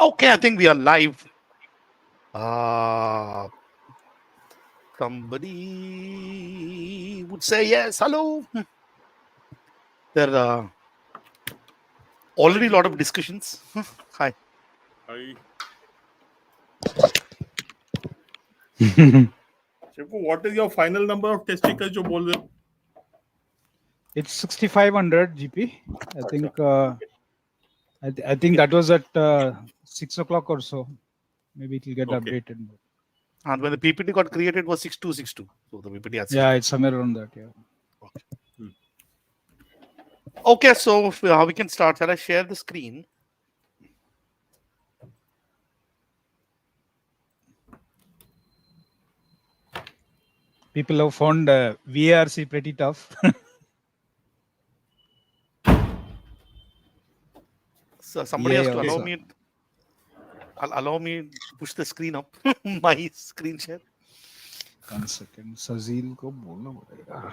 Okay, I think we are live. Uh, Somebody would say yes. Hello. There are Hi, already a lot of Gejo. discussions. Hi. Hi. Shivku, what is your final number of testicles जो बोल रहे हो? It's 6500 GP. I अच्छा. think I think that was at 6 o'clock or so. Maybe it will get Okay. updated. And when the PPT got created, it was 6262. So the PPT has Yeah, it's somewhere around that. Yeah. Okay, so we can start. Shall I share the screen? People have found VARC pretty tough. So somebody has to also. allow me to push the screen up. My screen share. 1 second. Sazil ko bolna padega.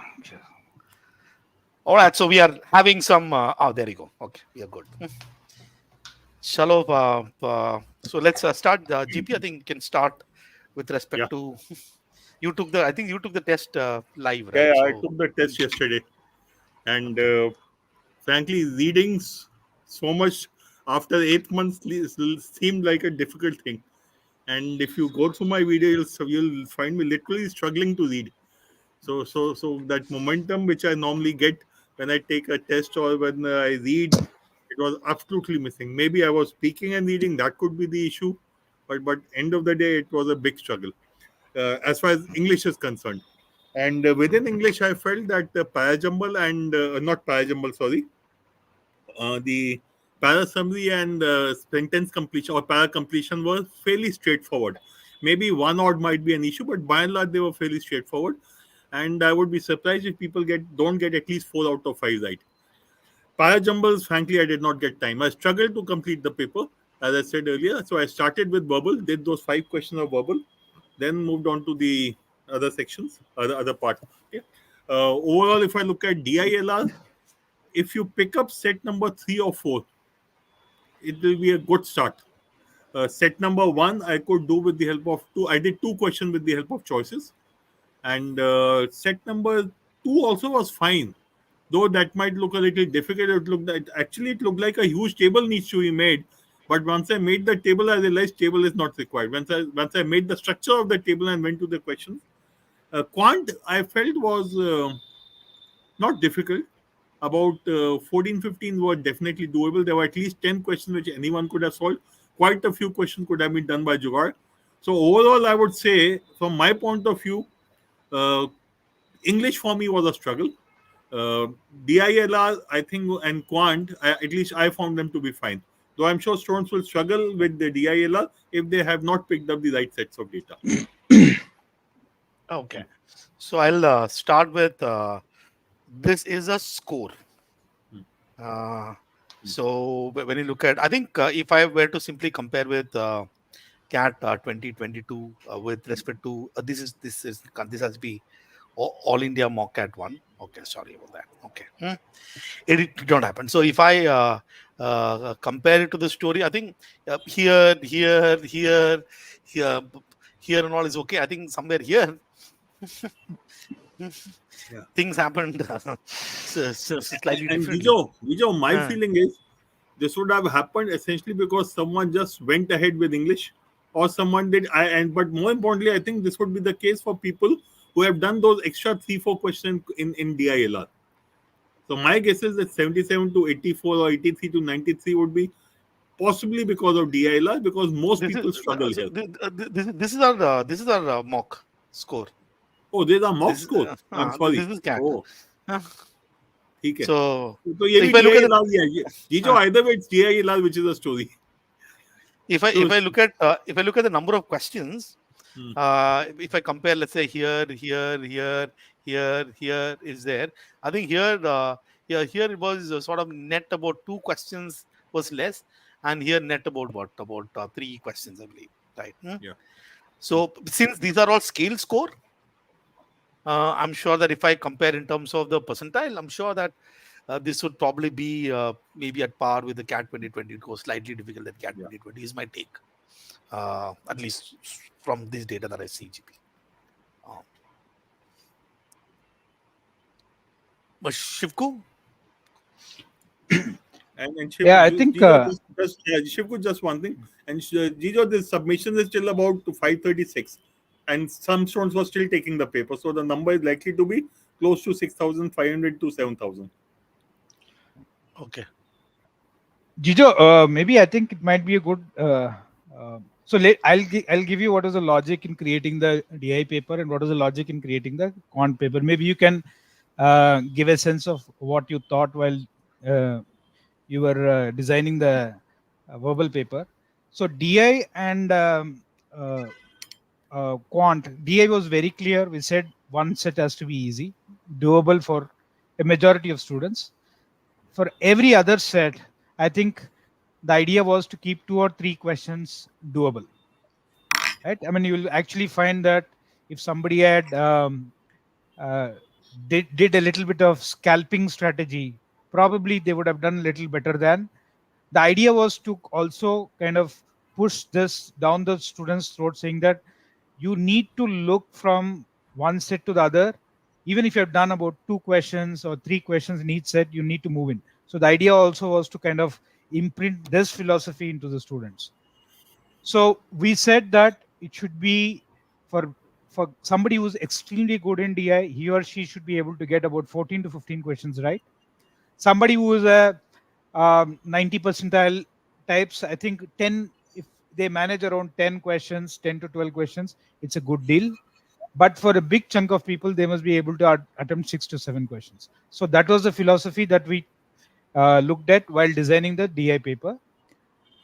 All right, so we are having some. There you go. Okay, we are good. Chalo, so let's start. GP, I think you can start with respect Yeah. to you took the. I think you took the test live, right? Yeah, I So took the test yesterday, and frankly, readings so much after 8 months seemed like a difficult thing. And if you go through my video, you'll find me literally struggling to read. So that momentum which I normally get when I take a test or when I read, it was absolutely missing. Maybe I was speaking and reading, that could be the issue, but end of the day, it was a big struggle as far as English is concerned. And within English, I felt that the parajumble and not parajumble, sorry, the para summary and sentence completion or para completion were fairly straightforward. Maybe one odd might be an issue, but by and large, they were fairly straightforward. And I would be surprised if people don't get at least 4 out of 5 right. Para jumbles, frankly, I did not get time. I struggled to complete the paper, as I said earlier. So I started with verbal, did those 5 questions of verbal, then moved on to the other sections, other part. Okay. Overall, if I look at DILR, if you pick up set number 3 or 4, it will be a good start. Set number 1, I could do with the help of two. I did 2 questions with the help of choices, and set number 2 also was fine. Though that might look a little difficult, it looked like a huge table needs to be made. But once I made the table, I realized table is not required. Once I made the structure of the table and went to the questions, quant I felt was not difficult. About 14, 15 were definitely doable. There were at least 10 questions which anyone could have solved. Quite a few questions could have been done by Jugaad. So overall, I would say, from my point of view, uh, English for me was a struggle. DILR, I think, and Quant, at least I found them to be fine. Though I'm sure students will struggle with the DILR if they have not picked up the right sets of data. okay, so I'll start with this is a score. Uh, so when you look at, I think if I were to simply compare with CAT 2022 with respect to this has to be all India mock CAT one. Okay, sorry about that. Okay, it did not happen. So if I compare it to the story, I think here, here, here and all is okay. I think somewhere here Yeah. things happened slightly And differently. Gijo, my Uh, feeling is this would have happened essentially because someone just went ahead with English, or someone did. But more importantly, I think this would be the case for people who have done those extra 3, 4 questions in DILR. So my guess is that 77 to 84 or 83 to 93 would be possibly because of DILR, because most this is people struggle so here. this is our mock score. Oh, there's a mock This score. I'm sorry. this is CAT. Oh, Uh, ठीक है. so तो ये so भी if I look at DILR ही है. ये जो uh, either way it's DILR, which is a story. So if I look at the number of questions, hmm, if I compare, let's say here is there. I think here it was sort of net about 2 questions was less, and here net about what about 3 questions, I believe, right? yeah. So since these are all scale score, I'm sure that if I compare in terms of the percentile, I'm sure that this would probably be maybe at par with the CAT 2020. It goes slightly difficult than CAT Yeah. 2020 is my take, at least from this data that I see, GP. Uh, but Shivku, And Yeah, Shiv, I think Shivku, just one thing. And Jijo, the submission is still about to 536, and some students were still taking the paper, so the number is likely to be close to 6,500 to 7,000. okay, Jijo, maybe I think it might be a good. I'll give you what is the logic in creating the DI paper and what is the logic in creating the quant paper. Maybe you can give a sense of what you thought while uh, you were designing the verbal paper. So DI and quant, DI was very clear. We said one set has to be easy, doable for a majority of students. For every other set, I think the idea was to keep 2 or 3 questions doable, right? I mean, you will actually find that if somebody had uh, did a little bit of scalping strategy, probably they would have done a little better than. The idea was to also kind of push this down the students' throat, saying that you need to look from one set to the other. Even if you have done about 2 questions or 3 questions in each set, you need to move in. So the idea also was to kind of imprint this philosophy into the students. So we said that it should be for somebody who's extremely good in DI, he or she should be able to get about 14 to 15 questions right. Somebody who is a 90 percentile types, I think 10, if they manage around 10 questions, 10 to 12 questions, it's a good deal. But for a big chunk of people, they must be able to attempt 6 to 7 questions. So that was the philosophy that we looked at while designing the DI paper.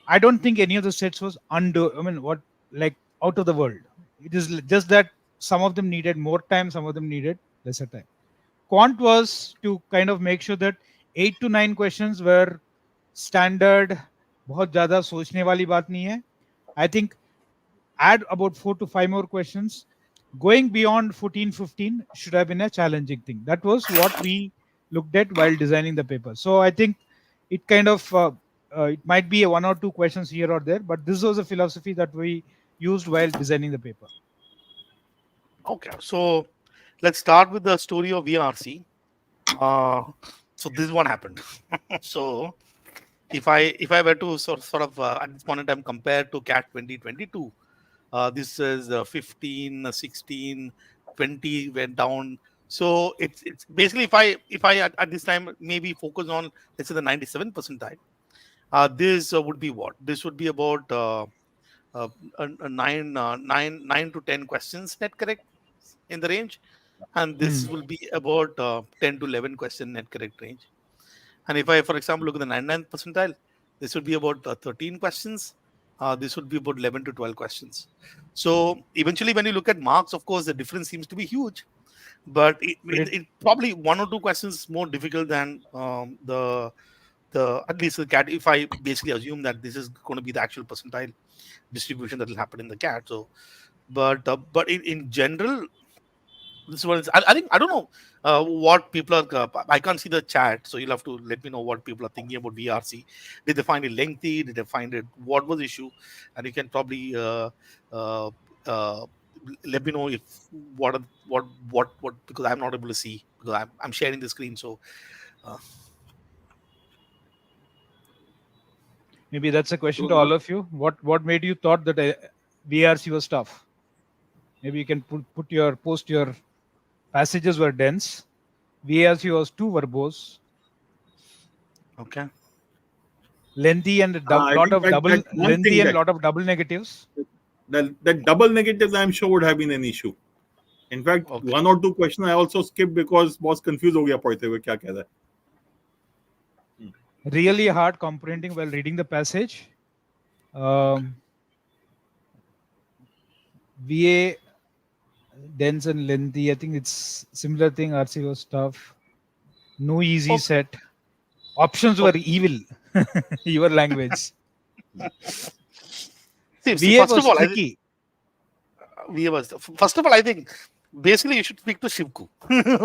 I don't think any of the sets was what, like, out of the world. It is just that some of them needed more time, some of them needed lesser time. Quant was to kind of make sure that 8 to 9 questions were standard. बहुत ज़्यादा सोचने वाली बात नहीं है. I think add about 4 to 5 more questions. Going beyond 14, 15 should have been a challenging thing. That was what we looked at while designing the paper. So I think it kind of it might be a 1 or 2 questions here or there, but this was a philosophy that we used while designing the paper. okay. So let's start with the story of VRC. Uh, so this is what happened. So if I were to sort of at this point in time compare to CAT 2022, this is 15, 16, 20 went down. So it's basically if I at this time maybe focus on, let's say, the 97 percentile, this would be what? This would be about nine to 10 questions net correct in the range, and this will be about 10 to 11 question net correct range. And if I, for example, look at the 99th percentile, this would be about 13 questions. This would be about 11 to 12 questions. So eventually, when you look at marks, of course, the difference seems to be huge. But it probably 1 or 2 questions more difficult than the at least the CAT. If I basically assume that this is going to be the actual percentile distribution that will happen in the CAT. So, but in general, this was, I think, I don't know what people are. I can't see the chat, so you'll have to let me know what people are thinking about VRC. Did they find it lengthy? Did they find it, what was the issue? And you can probably uh, uh, let me know if what, because I'm not able to see because I'm sharing the screen. So uh, Maybe that's a question to So, all of you. What made you thought that VRC was tough? Maybe you can post your passages were dense. VRC was too verbose, okay, lengthy, and I lot think of double that one lengthy thing and that lot of double negatives. that double negatives, I'm sure, would have been an issue. In fact, okay, 1 or 2 questions I also skipped because was confused हो गया पढ़ते हुए क्या कह रहा है. Really hard comprehending while reading the passage. VA dense and lengthy. I think it's similar thing. RC was tough. No easy okay, set. Options were okay. evil. Your language. See, VA first of was all, tricky. we was first of all, I think basically you should speak to Shivku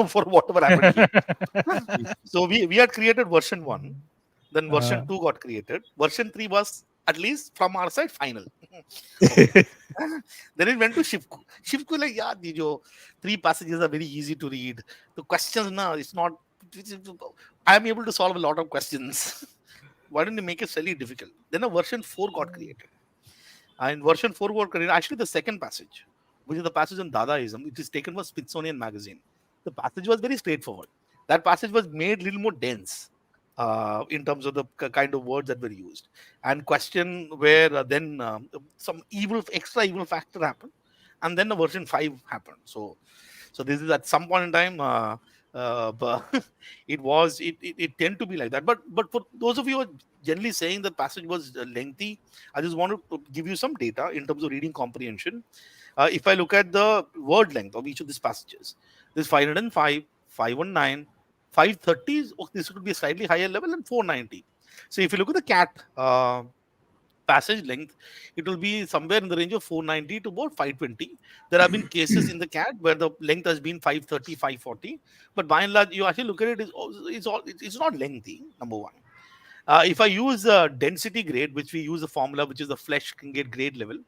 for whatever happened here. So we had created version 1, then version Uh, 2 got created. Version 3 was at least from our side final. Okay. Then it went to Shivku. Shivku like, yeah, the 3 passages are very easy to read. The questions now it's not. I am able to solve a lot of questions. Why don't you make it slightly difficult? Then a version 4 got created. And version 4 got created. Actually, the second passage, which is the passage on Dadaism, it is taken from Smithsonian magazine. The passage was very straightforward. That passage was made a little more dense in terms of the kind of words that were used. And question where then some extra evil factor happened, and then the version 5 happened. So this is at some point in time. But it tend to be like that. But for those of you who are generally saying the passage was lengthy, I just want to give you some data in terms of reading comprehension. If I look at the word length of each of these passages, there's 505, 519, 530. Oh, this could be a slightly higher level, and 490. So if you look at the cat passage length, it will be somewhere in the range of 490 to about 520. There have been cases in the cat where the length has been 530, 540, but by and large, you actually look at it, it's not lengthy. Number one. If I use density grade, which we use a formula, which is the flesh can get grade level,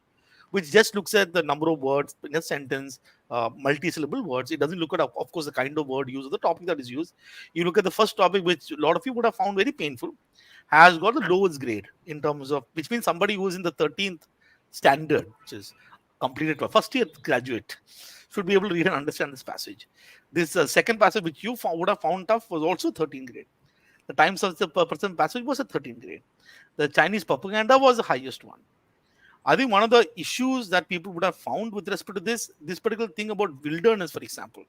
which just looks at the number of words in a sentence, multi-syllable words. It doesn't look at, of course, the kind of word used or the topic that is used. You look at the first topic, which a lot of you would have found very painful, has got the lowest grade in terms of, which means somebody who is in the 13th standard, which is completed first year graduate, should be able to read and understand this passage. This second passage, which you would have found tough, was also 13th grade. The Times of the Person passage was a 13th grade. The Chinese propaganda was the highest one. I think one of the issues that people would have found with respect to this particular thing about wilderness, for example,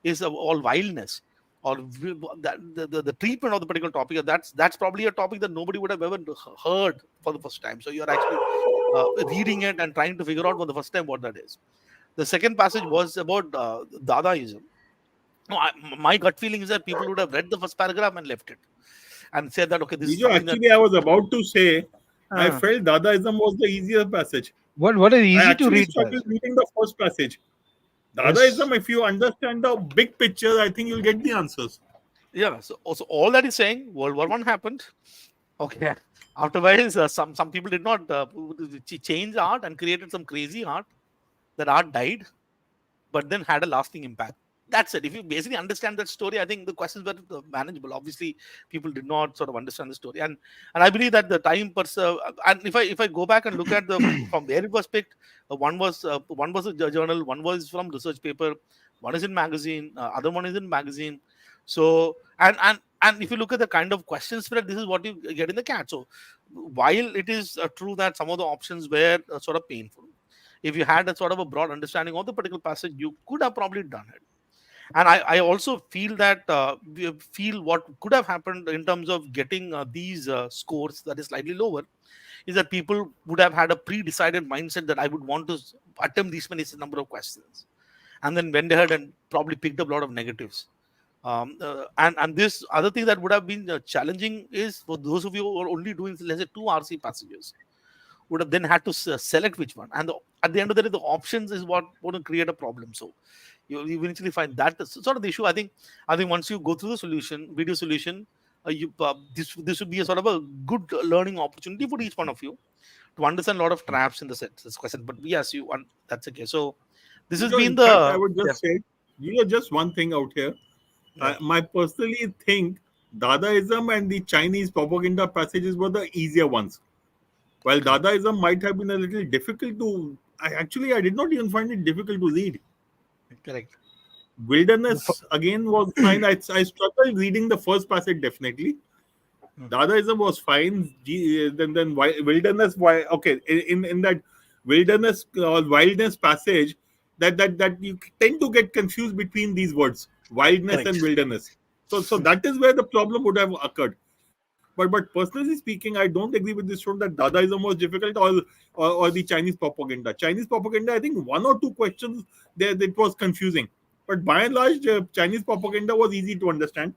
is all wildness or the treatment of the particular topic. That's probably a topic that nobody would have ever heard for the first time. So you're actually reading it and trying to figure out for the first time what that is. The second passage was about Dadaism. No, my gut feeling is that people would have read the first paragraph and left it and said that okay, this is Gejo, something that. actually, I was about to say, I uh, felt Dadaism was the easier passage. what is I easy to actually read struggled passage? reading the first passage. Yes. Dadaism, if you understand the big picture, I think you'll get the answers. Yeah, so also all that is saying World War One happened. Okay. Afterwards, some people did not change art and created some crazy art. That art died, but then had a lasting impact. That's it. If you basically understand that story, I think the questions were manageable. Obviously, people did not sort of understand the story, and I believe that the time and if I go back and look at the from where it was picked, one was a journal, one was from research paper, one is in magazine, other one is in magazine. So and if you look at the kind of questions spread, this is what you get in the cat. So while it is true that some of the options were sort of painful, if you had a sort of a broad understanding of the particular passage, you could have probably done it. And I also feel that we feel what could have happened in terms of getting these scores that is slightly lower is that people would have had a pre-decided mindset that I would want to attempt these many number of questions, and then went ahead and probably picked up a lot of negatives. And this other thing that would have been challenging is for those of you who are only doing, let's say, two RC passages, would have then had to select which one. And at the end of the day, the options is what would create a problem. So you eventually find that sort of the issue. I think once you go through the solution, video solution, this would be a sort of a good learning opportunity for each one of you to understand a lot of traps in the set this question. But yes, that's okay. So this has been In fact, I the would yeah. just say, just one thing out here. Yeah. My personally think Dadaism and the Chinese propaganda passages were the easier ones. While Correct. Dadaism might have been a little difficult to, I did not even find it difficult to read. Correct. The Wilderness again was fine. I struggled reading the first passage definitely. Hmm. Dadaism was fine. Then wilderness. Why? Okay, in that wilderness or wildness passage, that you tend to get confused between these words, wildness and Correct. wilderness. So that is where the problem would have occurred. But personally speaking, I don't agree with this show that Dadaism was difficult or the Chinese propaganda. Chinese propaganda, I think one or two questions there it was confusing. But by and large, Chinese propaganda was easy to understand.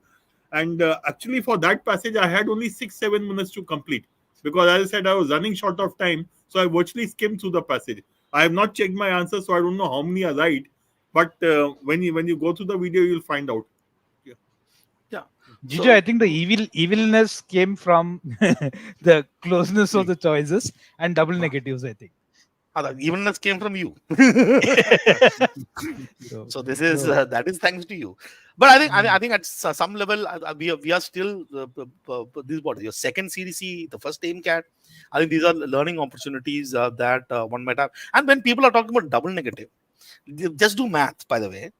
And actually, for that passage, I had only 6-7 minutes to complete because, as I said, I was running short of time. So I virtually skimmed through the passage. I have not checked my answers, so I don't know how many are right. But when you go through the video, you'll find out. Yeah. Yeah. Jijo, I So think the evilness came from the closeness of Me. the choices and double uh, negatives, I think. the evenness came from you. So, So this is so that is thanks to you. But I mm, think at some level we are still this is what your second CDC, the first aim cat. I think these are learning opportunities that one might have. And when people are talking about double negative, just do math. By the way,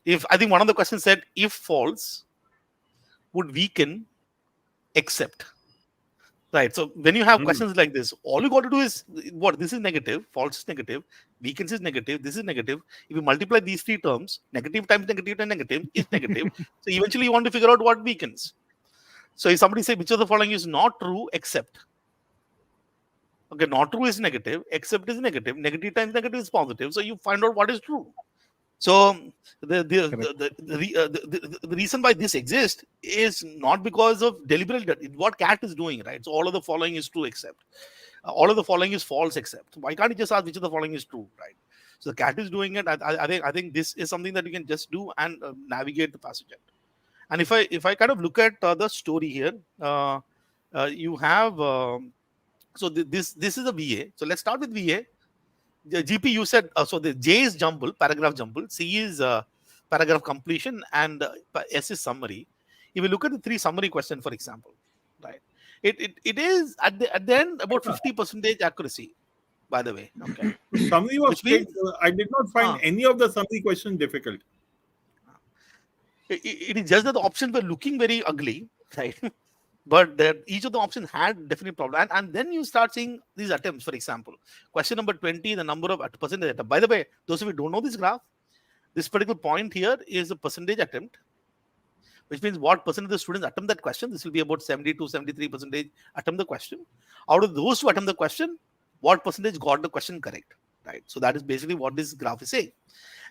if I think one of the questions said if false would weaken except. Right. So when you have Hmm. questions like this, all you got to do is what this is negative, false is negative, weakens is negative, this is negative. If you multiply these three terms, negative times negative times negative is negative. So eventually you want to figure out what weakens. So if somebody say which of the following is not true except, okay, not true is negative, except is negative, negative times negative is positive. So you find out what is true. So correct. the reason why this exists is not because of deliberate what cat is doing, right? So all of the following is true except all of the following is false except. Why can't you just ask which of the following is true, right? So the cat is doing it. I think this is something that you can just do and navigate the passage. And if I kind of look at the story here, you have this is a VA. So let's start with VA. The GP, you said so. The J is jumble, paragraph jumble. C is paragraph completion, and S is summary. If you look at the three summary question, for example, right? It is at the end about 50% accuracy. By the way, okay, Summary was which straight. means I did not find uh, any of the summary questions difficult. it is just that the options were looking very ugly, right? But each of the options had definite problem, and then you start seeing these attempts. For example, question number 20, the number of percentage attempt. By the way, those of you who don't know this graph, this particular point here is a percentage attempt, which means what percent of the students attempt that question. This will be about 70 to 73 percentage attempt the question. Out of those who attempt the question, what percentage got the question correct, right? So that is basically what this graph is saying.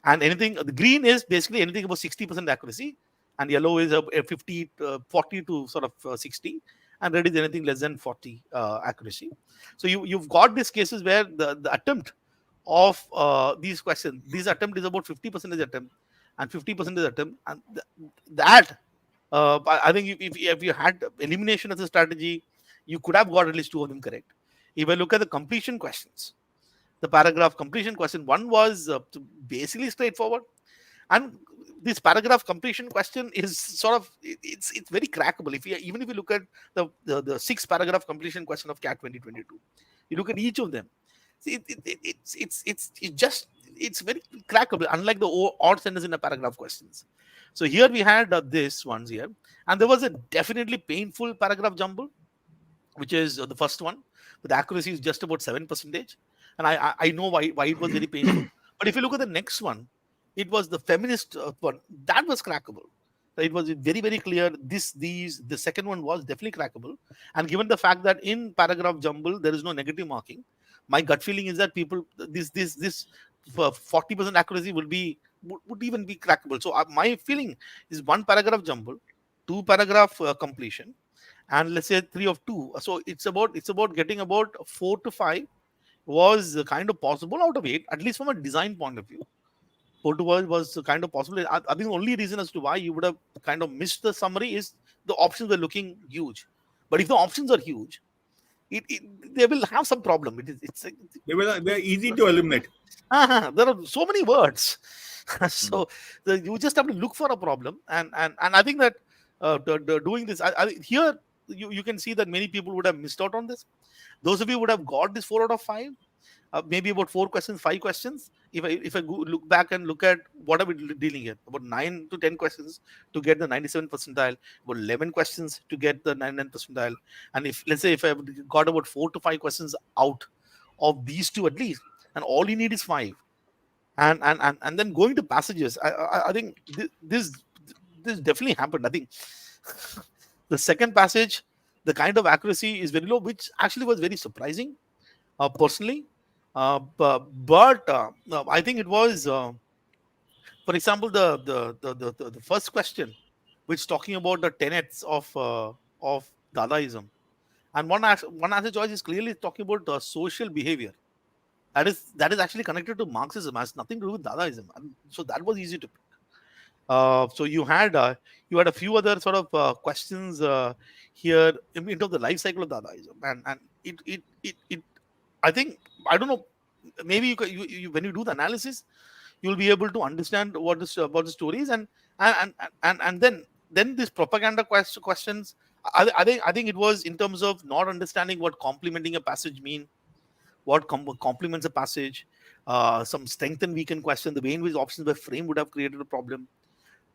And anything, the green is basically anything about 60% accuracy, and yellow is a 50 40 to sort of 60, and red is anything less than 40 accuracy. So you've got these cases where the attempt of these questions, this attempt is about 50% attempt and 50% attempt, and that I think if you had elimination as a strategy, you could have got at least two of them correct. If I look at the completion questions, the paragraph completion question, one was basically straightforward, and this paragraph completion question is sort of it's very crackable. If you even if you look at the six paragraph completion question of cat 2022, you look at each of them, see, it's very crackable, unlike the odd sentence in a paragraph questions. So here we had this ones here, and there was a definitely painful paragraph jumble, which is the first one. But the accuracy is just about 7%, and I know why it was very painful. But if you look at the next one, it was the feminist one that was crackable. So it was very clear. The second one was definitely crackable, and given the fact that in paragraph jumble there is no negative marking, my gut feeling is that people this 40% accuracy would even be crackable. So my feeling is one paragraph jumble, two paragraph completion, and let's say three of two. So it's about getting about 4 to 5 was kind of possible out of 8, at least from a design point of view. 4 to 5 was kind of possible. I think the only reason as to why you would have kind of missed the summary is the options were looking huge. But if the options are huge, they will have some problem. They're easy to eliminate. There are so many words. Hmm. So you just have to look for a problem, and I think that doing this here you can see that many people would have missed out on this. Those of you would have got this 4 out of 5, maybe about 4 questions, 5 questions. If I look back and look at what are we dealing here, about 9 to 10 questions to get the 97 percentile, about 11 questions to get the 99 percentile, and if let's say if I got about 4 to 5 questions out of these two at least, and all you need is 5, and then going to passages, I think this definitely happened. I think the second passage, the kind of accuracy is very low, which actually was very surprising personally. But no, I think it was, for example, the first question, which talking about the tenets of Dadaism, and one answer choice is clearly talking about social behavior. That is actually connected to Marxism, has nothing to do with Dadaism. And so that was easy to pick. So you had a few other sort of questions here in terms of the life cycle of Dadaism, and it I think, I don't know, maybe you when you do the analysis, you'll be able to understand what this about the stories, and then these propaganda questions. I think it was in terms of not understanding what complementing a passage mean, what complements a passage, some strength and weaken question, the way in which options were framed would have created a problem.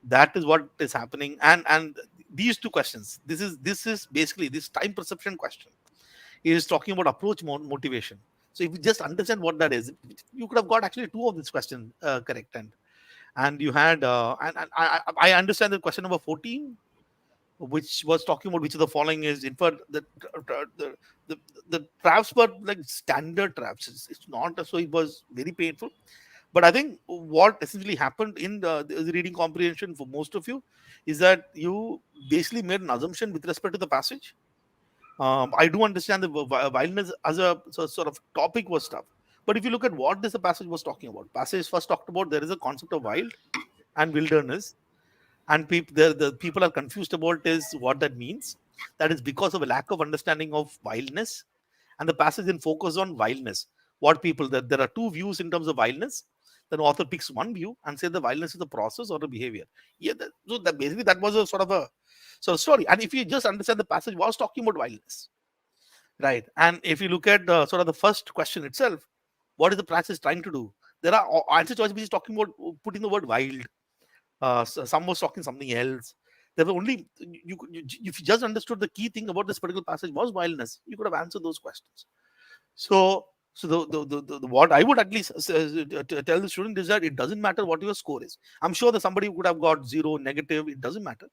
That is what is happening, and these two questions. This is basically this time perception question is talking about approach motivation. So if you just understand what that is, you could have got actually two of this question correct, and you had and I understand the question number 14, which was talking about which of the following is inferred. The the, the traps were like standard traps. It's not, so it was very painful. But I think what essentially happened in the reading comprehension for most of you is that you basically made an assumption with respect to the passage. I do understand the wildness as a sort of topic was tough. But if you look at what this passage was talking about, passage first talked about there is a concept of wild and wilderness, and the people are confused about is what that means. That is because of a lack of understanding of wildness, and the passage then focus on wildness. What people that there are two views in terms of wildness. Then author picks one view and says the wildness is a process or a behavior. Yeah, so that basically that was a sort of story. And if you just understand the passage was talking about wildness, right? And if you look at the sort of the first question itself, what is the passage trying to do? There are answer choices which is talking about putting the word wild. Some was talking something else. There were only if you just understood the key thing about this particular passage was wildness, you could have answered those questions. So the what I would at least tell the student is that it doesn't matter what your score is. I'm sure that somebody would have got zero, negative. It doesn't matter.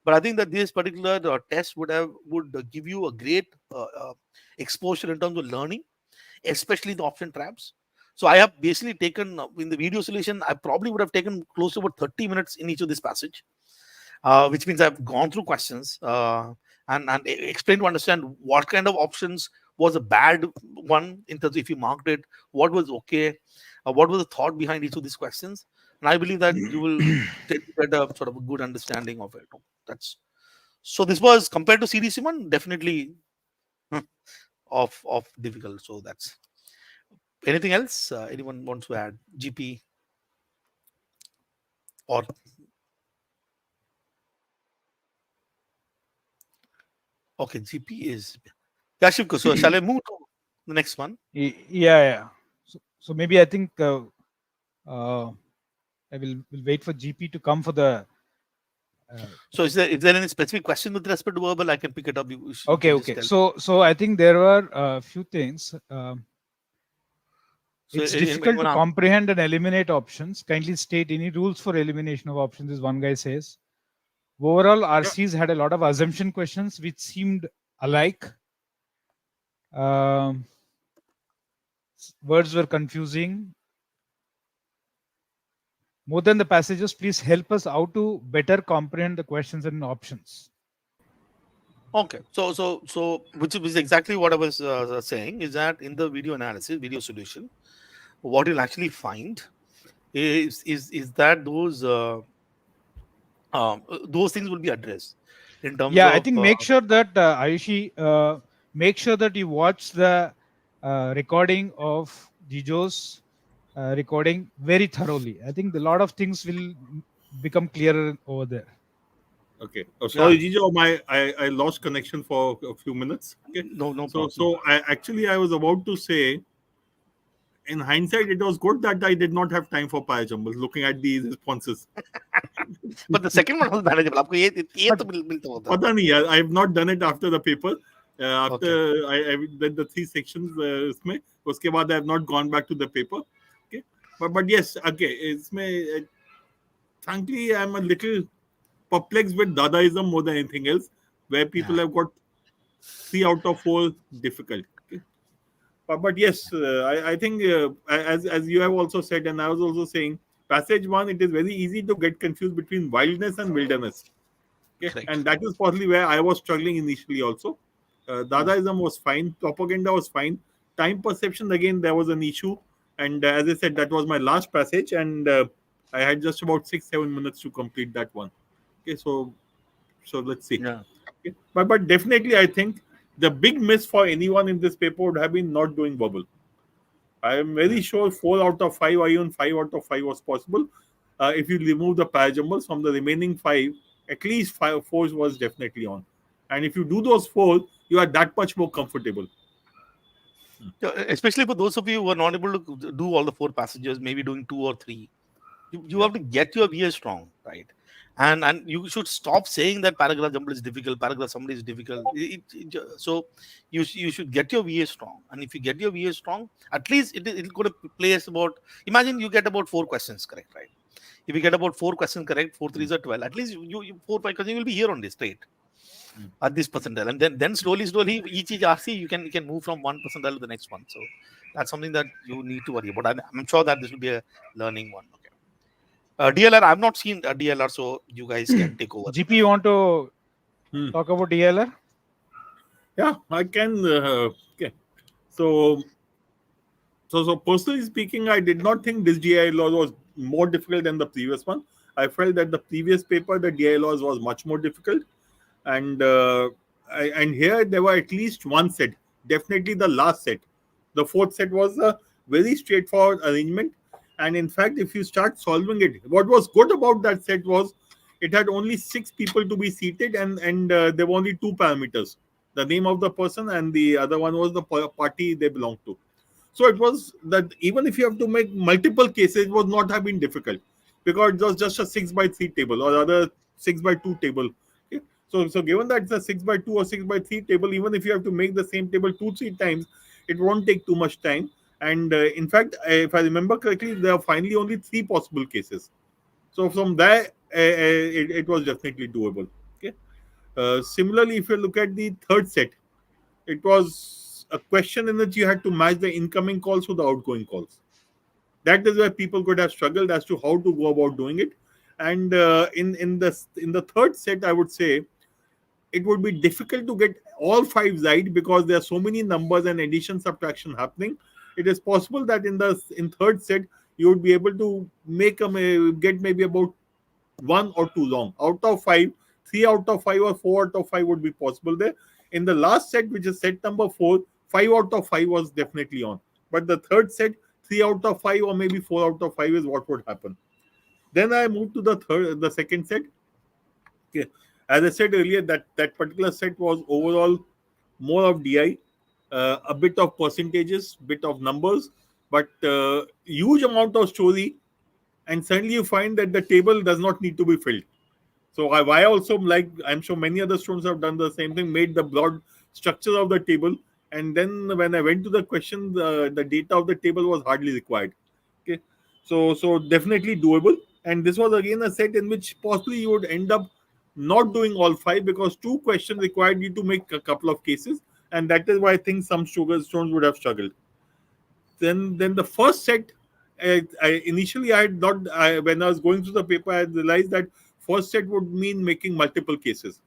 But I think that this particular test would give you a great exposure in terms of learning, especially the option traps. So I have basically taken in the video solution, I probably would have taken close to about 30 minutes in each of this passage, which means I've gone through questions and explained to understand what kind of options was a bad one in terms of if you marked it, what was okay, what was the thought behind each of these questions. And I believe that you will get a sort of a good understanding of it. That's so. This was compared to CDC1, definitely of difficult. So that's anything else. Anyone wants to add? GP or okay, GP is yeah, Shivku. So shall I move to the next one? Yeah. So maybe I think I will wait for GP to come for the. So is there any specific question with respect to verbal? I can pick it up. Okay. So I think there were a few things. It's difficult to comprehend and eliminate options. Kindly state any rules for elimination of options, as one guy says. Overall, RCs had a lot of assumption questions which seemed alike. Words were confusing. More than the passages, please help us how to better comprehend the questions and options. Okay, so which is exactly what I was saying is that in the video analysis, video solution, what you'll actually find is that those things will be addressed in terms of. I think make sure that Ayushi, make sure that you watch the recording of Gejo's recording very thoroughly. I think a lot of things will become clearer over there. Okay. Oh, sorry, Gejo, I lost connection for a few minutes. Okay. No problem. So I was about to say, in hindsight, it was good that I did not have time for pie jumbles looking at these responses. But the second one was manageable. आपको ये तो मिलता होता. पता नहीं यार, I have not done it after the paper. After I did the 3 sections इसमें, उसके बाद I have not gone back to the paper. Okay. But yes, okay. इसमें frankly, I'm a little perplexed with Dadaism more than anything else, where people have got 3 out of 4 difficult. Okay? But yes, I think as you have also said, and I was also saying, passage 1, it is very easy to get confused between wildness and wilderness. Okay? And that is possibly where I was struggling initially also. Dadaism was fine, propaganda was fine, time perception, again, there was an issue. And as I said, that was my last passage, and I had just about 6-7 minutes to complete that one. Okay, so let's see. Yeah. Okay. But definitely, I think the big miss for anyone in this paper would have been not doing bubble. I am very Yeah. sure 4 out of 5 or even 5 out of 5 was possible. If you remove the parajumbles from the remaining 5, at least 4 was definitely on. And if you do those 4, you are that much more comfortable. Yeah, especially for those of you who are not able to do all the 4 passages, maybe doing 2 or 3, you Yeah. have to get your VA strong, right? And you should stop saying that paragraph jumble is difficult, paragraph summary is difficult. So you should get your VA strong, and if you get your VA strong, at least it's going to place about. Imagine you get about 4 questions correct, right? If you get about 4 questions correct, 4 threes are 12. At least you 4 5 questions you will be here on this straight at this percentile, and then slowly each RC you can move from one percentile to the next one. So that's something that you need to worry about. I'm sure that this will be a learning one. Okay. DLR, I've not seen a DLR, so you guys can take over. GP, you want to Hmm. talk about DLR? Yeah, I can. Okay. So, so personally speaking, I did not think this DI laws was more difficult than the previous one. I felt that the previous paper, the DI laws was much more difficult, and and here there were at least one set, definitely the last set. The fourth set was a very straightforward arrangement, and in fact, if you start solving it, what was good about that set was it had only 6 people to be seated, and there were only 2 parameters: the name of the person, and the other one was the party they belonged to. So it was that even if you have to make multiple cases, it was not have been difficult because it was just a 6 by 3 table or other 6 by 2 table. Okay? So given that it's a 6 by 2 or 6 by 3 table, even if you have to make the same table 2-3 times, it won't take too much time. And in fact, if I remember correctly, there are finally only 3 possible cases. So from there, it was definitely doable. Okay. Similarly, if you look at the third set, it was a question in which you had to match the incoming calls to the outgoing calls. That is where people could have struggled as to how to go about doing it. And in the third set, I would say it would be difficult to get all 5 right because there are so many numbers and addition subtraction happening. It is possible that in third set you would be able to get maybe about 1 or 2 wrong. Out of 5, 3 out of 5 or 4 out of 5 would be possible there. In the last set, which is set number 4, 5 out of 5 was definitely on. But the third set, 3 out of 5 or maybe 4 out of 5 is what would happen. Then I moved to the second set. Okay. As I said earlier, that particular set was overall more of DI, a bit of percentages, bit of numbers, but huge amount of story. And suddenly you find that the table does not need to be filled. So I also, like I'm sure many other students have done the same thing, made the broad structure of the table, and then when I went to the question, the data of the table was hardly required. Okay, so definitely doable. And this was again a set in which possibly you would end up not doing all 5 because 2 questions required you to make a couple of cases, and that is why I think some students would have struggled. Then the first set, initially I had not. When I was going through the paper, I realized that first set would mean making multiple cases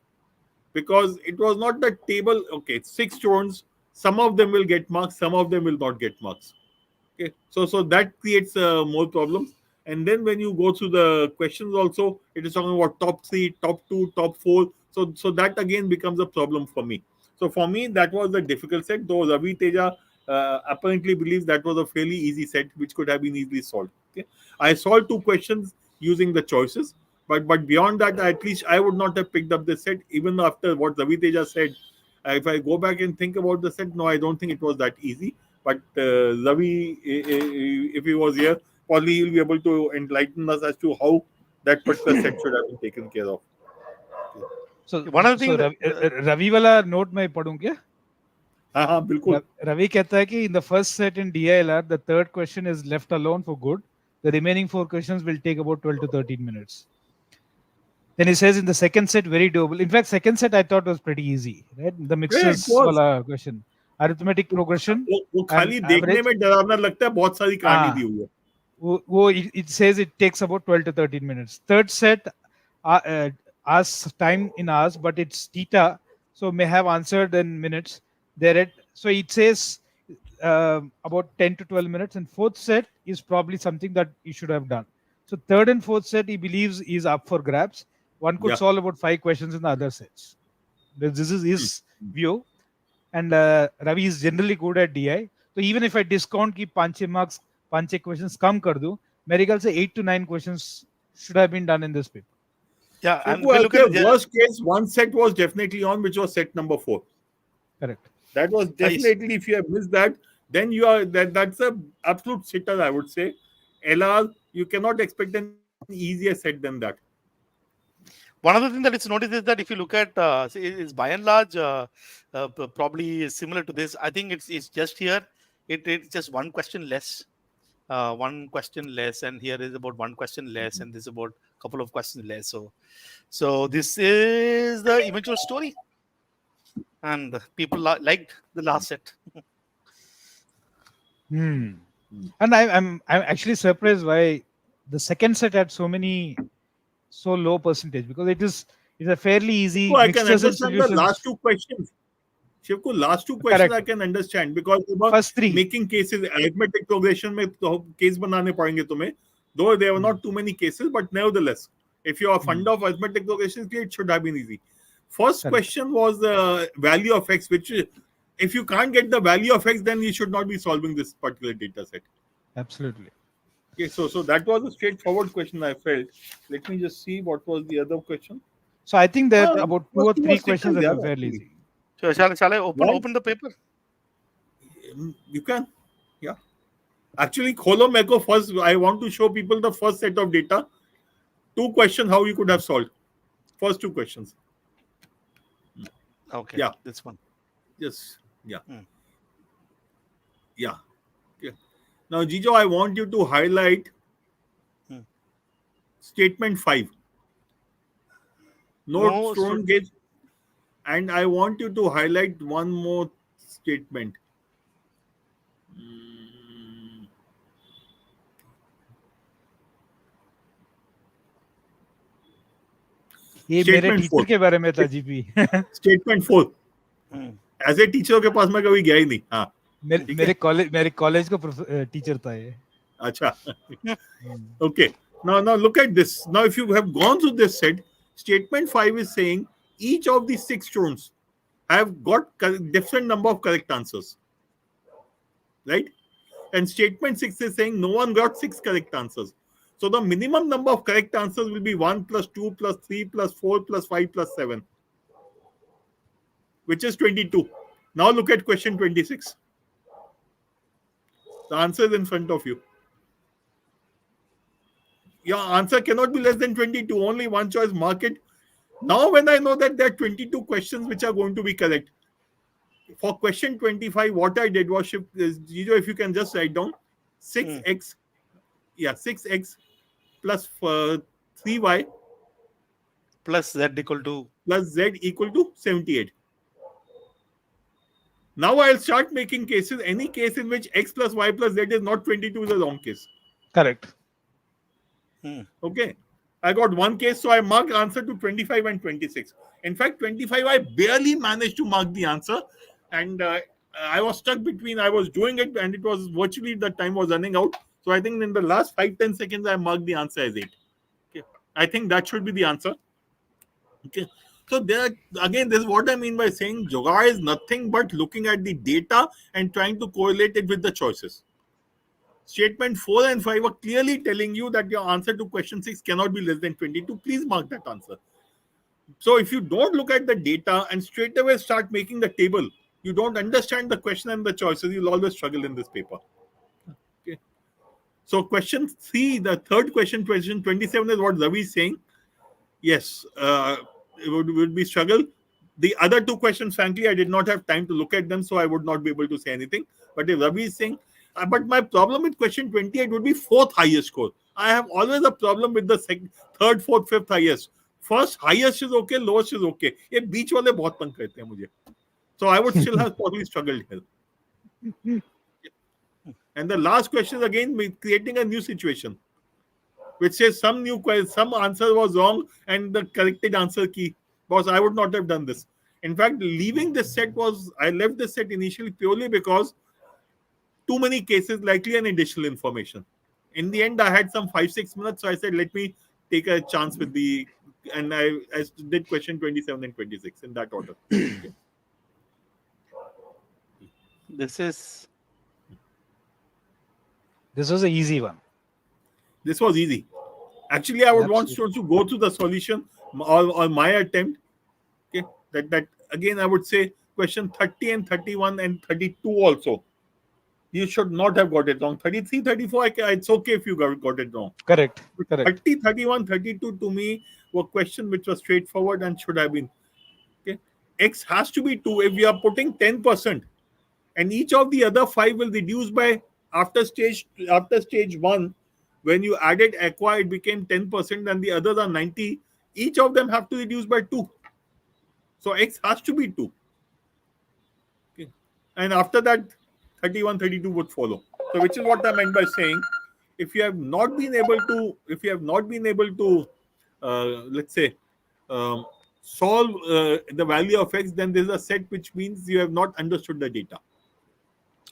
because it was not the table. Okay, 6 students. Some of them will get marks. Some of them will not get marks. Okay, so that creates more problems. And then when you go through the questions, also it is talking about top 3, top 2, top 4. So that again becomes a problem for me. So for me, that was the difficult set. Though Ravi Teja apparently believes that was a fairly easy set, which could have been easily solved. Okay, I solved 2 questions using the choices, but beyond that, at least I would not have picked up the set even after what Ravi Teja said. If I go back and think about the set, no, I don't think it was that easy. But Ravi, if he was here, probably he'll be able to enlighten us as to how that particular set should have been taken care of. So One of the so things that Ravi वाला note मैं पढ़ूं क्या? हाँ हाँ बिल्कुल. रवि कहता है कि in the first set in DILR, the third question is left alone for good. The remaining 4 questions will take about 12 to 13 minutes. Then he says in the second set, very doable. In fact, second set I thought was pretty easy, right? The mixtures wala question, arithmetic progression. वो खाली देखने में डरावना लगता है, बहुत सारी कहानी दी हुई है. It says it takes about 12 to 13 minutes. Third set asks time in hours, but it's theta, so may have answered in minutes. So it says about 10 to 12 minutes, and fourth set is probably something that you should have done. So third and fourth set he believes is up for grabs. One could Yeah. solve about 5 questions in the other sets. This is his view, and Ravi is generally good at DI. So even if I discount ki 5 marks, 5 questions kam kar do, मेरे ख्याल से 8 to 9 questions should have been done in this paper. Yeah, and Shivku, we I'll look say at the worst case, one set was definitely on, which was set number 4. Correct. That was definitely, if you have missed that, then you are that's a absolute sitter, I would say. LR, you cannot expect an easier set than that. one other thing that is noticed is that if you look at is by and large probably similar to this. I think it's just here. It's just one question less. One question less, and here is about one question less, and this is about a couple of questions less. So this is the eventual story, and people liked the last set. And I'm actually surprised why the second set had so low percentage, because it's a fairly easy So I can mixtures and understand the solutions. last 2 questions. Shivku, last 2 questions Correct. I can understand, because First 3. making cases, arithmetic progression में case बनाने पड़ेंगे तुम्हें. Though there were not too many cases, but nevertheless, if you are fond of arithmetic progression, it should have been easy. First Correct. question was the value of x, which if you can't get the value of x, then you should not be solving this particular data set. Absolutely. Okay, so that was a straightforward question, I felt. Let me just see what was the other question. So I think there are about 2 or 3 questions that yeah, were fairly easy. So shall I One- open the paper? You can, yeah. Actually, kholo मेरे को first. I want to show people the first set of data. 2 questions how you could have solved. First 2 questions. Okay. Yeah. This one. Yes. Yeah. Hmm. Yeah. Okay. Now, Gejo, I want you to highlight statement 5. No student gauge. And I want you to highlight one more statement. ये मेरे teacher के बारे में था GP. Statement 4. As a teacher के पास मैं कभी गया ही नहीं. हाँ. मेरे कॉलेज को टीचर था ये. अच्छा. Okay. Now look at this. Now if you have gone through this set, statement 5 is saying each of the 6 students have got different number of correct answers. Right? And statement 6 is saying no one got 6 correct answers. So the minimum number of correct answers will be 1 plus 2 plus 3 plus 4 plus 5 plus 7, which is 22. Now look at question 26. The answer is in front of you. Your answer cannot be less than 22. Only one choice, mark it. Now when I know that there are 22 questions which are going to be correct, for question 25, what I did was, Gejo, if you can just write down 6x, 6x plus 3y plus z equal to 78. Now I'll start making cases. Any case in which x plus y plus z is not 22 is a wrong case. Correct. Okay. I got one case, so I marked answer to 25 and 26. In fact, 25, I barely managed to mark the answer. And I was stuck between, I was doing it and it was virtually the time was running out. So I think in the last 5-10 seconds, I marked the answer as 8. Okay. I think that should be the answer. Okay. So there, again, this is what I mean by saying Jugaad is nothing but looking at the data and trying to correlate it with the choices. Statement 4 and 5 are clearly telling you that your answer to question 6 cannot be less than 22. Please mark that answer. So if you don't look at the data and straight away start making the table, you don't understand the question and the choices, you'll always struggle in this paper. Okay. So question 3, the third question 27 is what Ravi is saying. Yes, it would be struggle. The other 2 questions, frankly, I did not have time to look at them, so I would not be able to say anything. But if Ravi is saying, but my problem with question 28 would be 4th highest score. I have always a problem with the 3rd, 4th, 5th highest. First highest is okay, lowest is okay. ये बीच वाले बहुत तंग करते हैं मुझे. So I would still have probably struggled here. And the last question is again creating a new situation, which says some answer was wrong and the corrected answer key. Boss, I would not have done this. In fact, leaving this set I left this set initially purely because too many cases, likely an additional information. In the end, I had some 5-6 minutes, so I said, let me take a chance with and I did question 27 and 26 in that order. Okay. This was an easy one. This was easy. Actually, I would want Absolutely. students to go through the solution or my attempt. Okay, that again, I would say question 30 and 31 and 32 also. You should not have got it wrong. 33, 34, it's okay if you got it wrong. Correct. 30, 31, 32 to me were questions which were straightforward and should have been. Okay, X has to be 2 if we are putting 10%, and each of the other 5 will reduce by after stage 1. When you added aqua, it became 10%, and the others are 90. Each of them have to reduce by 2. So X has to be 2. Okay. And after that, 31, 32 would follow. So which is what I meant by saying, if you have not been able to, let's say, solve the value of X, then there's a set which means you have not understood the data.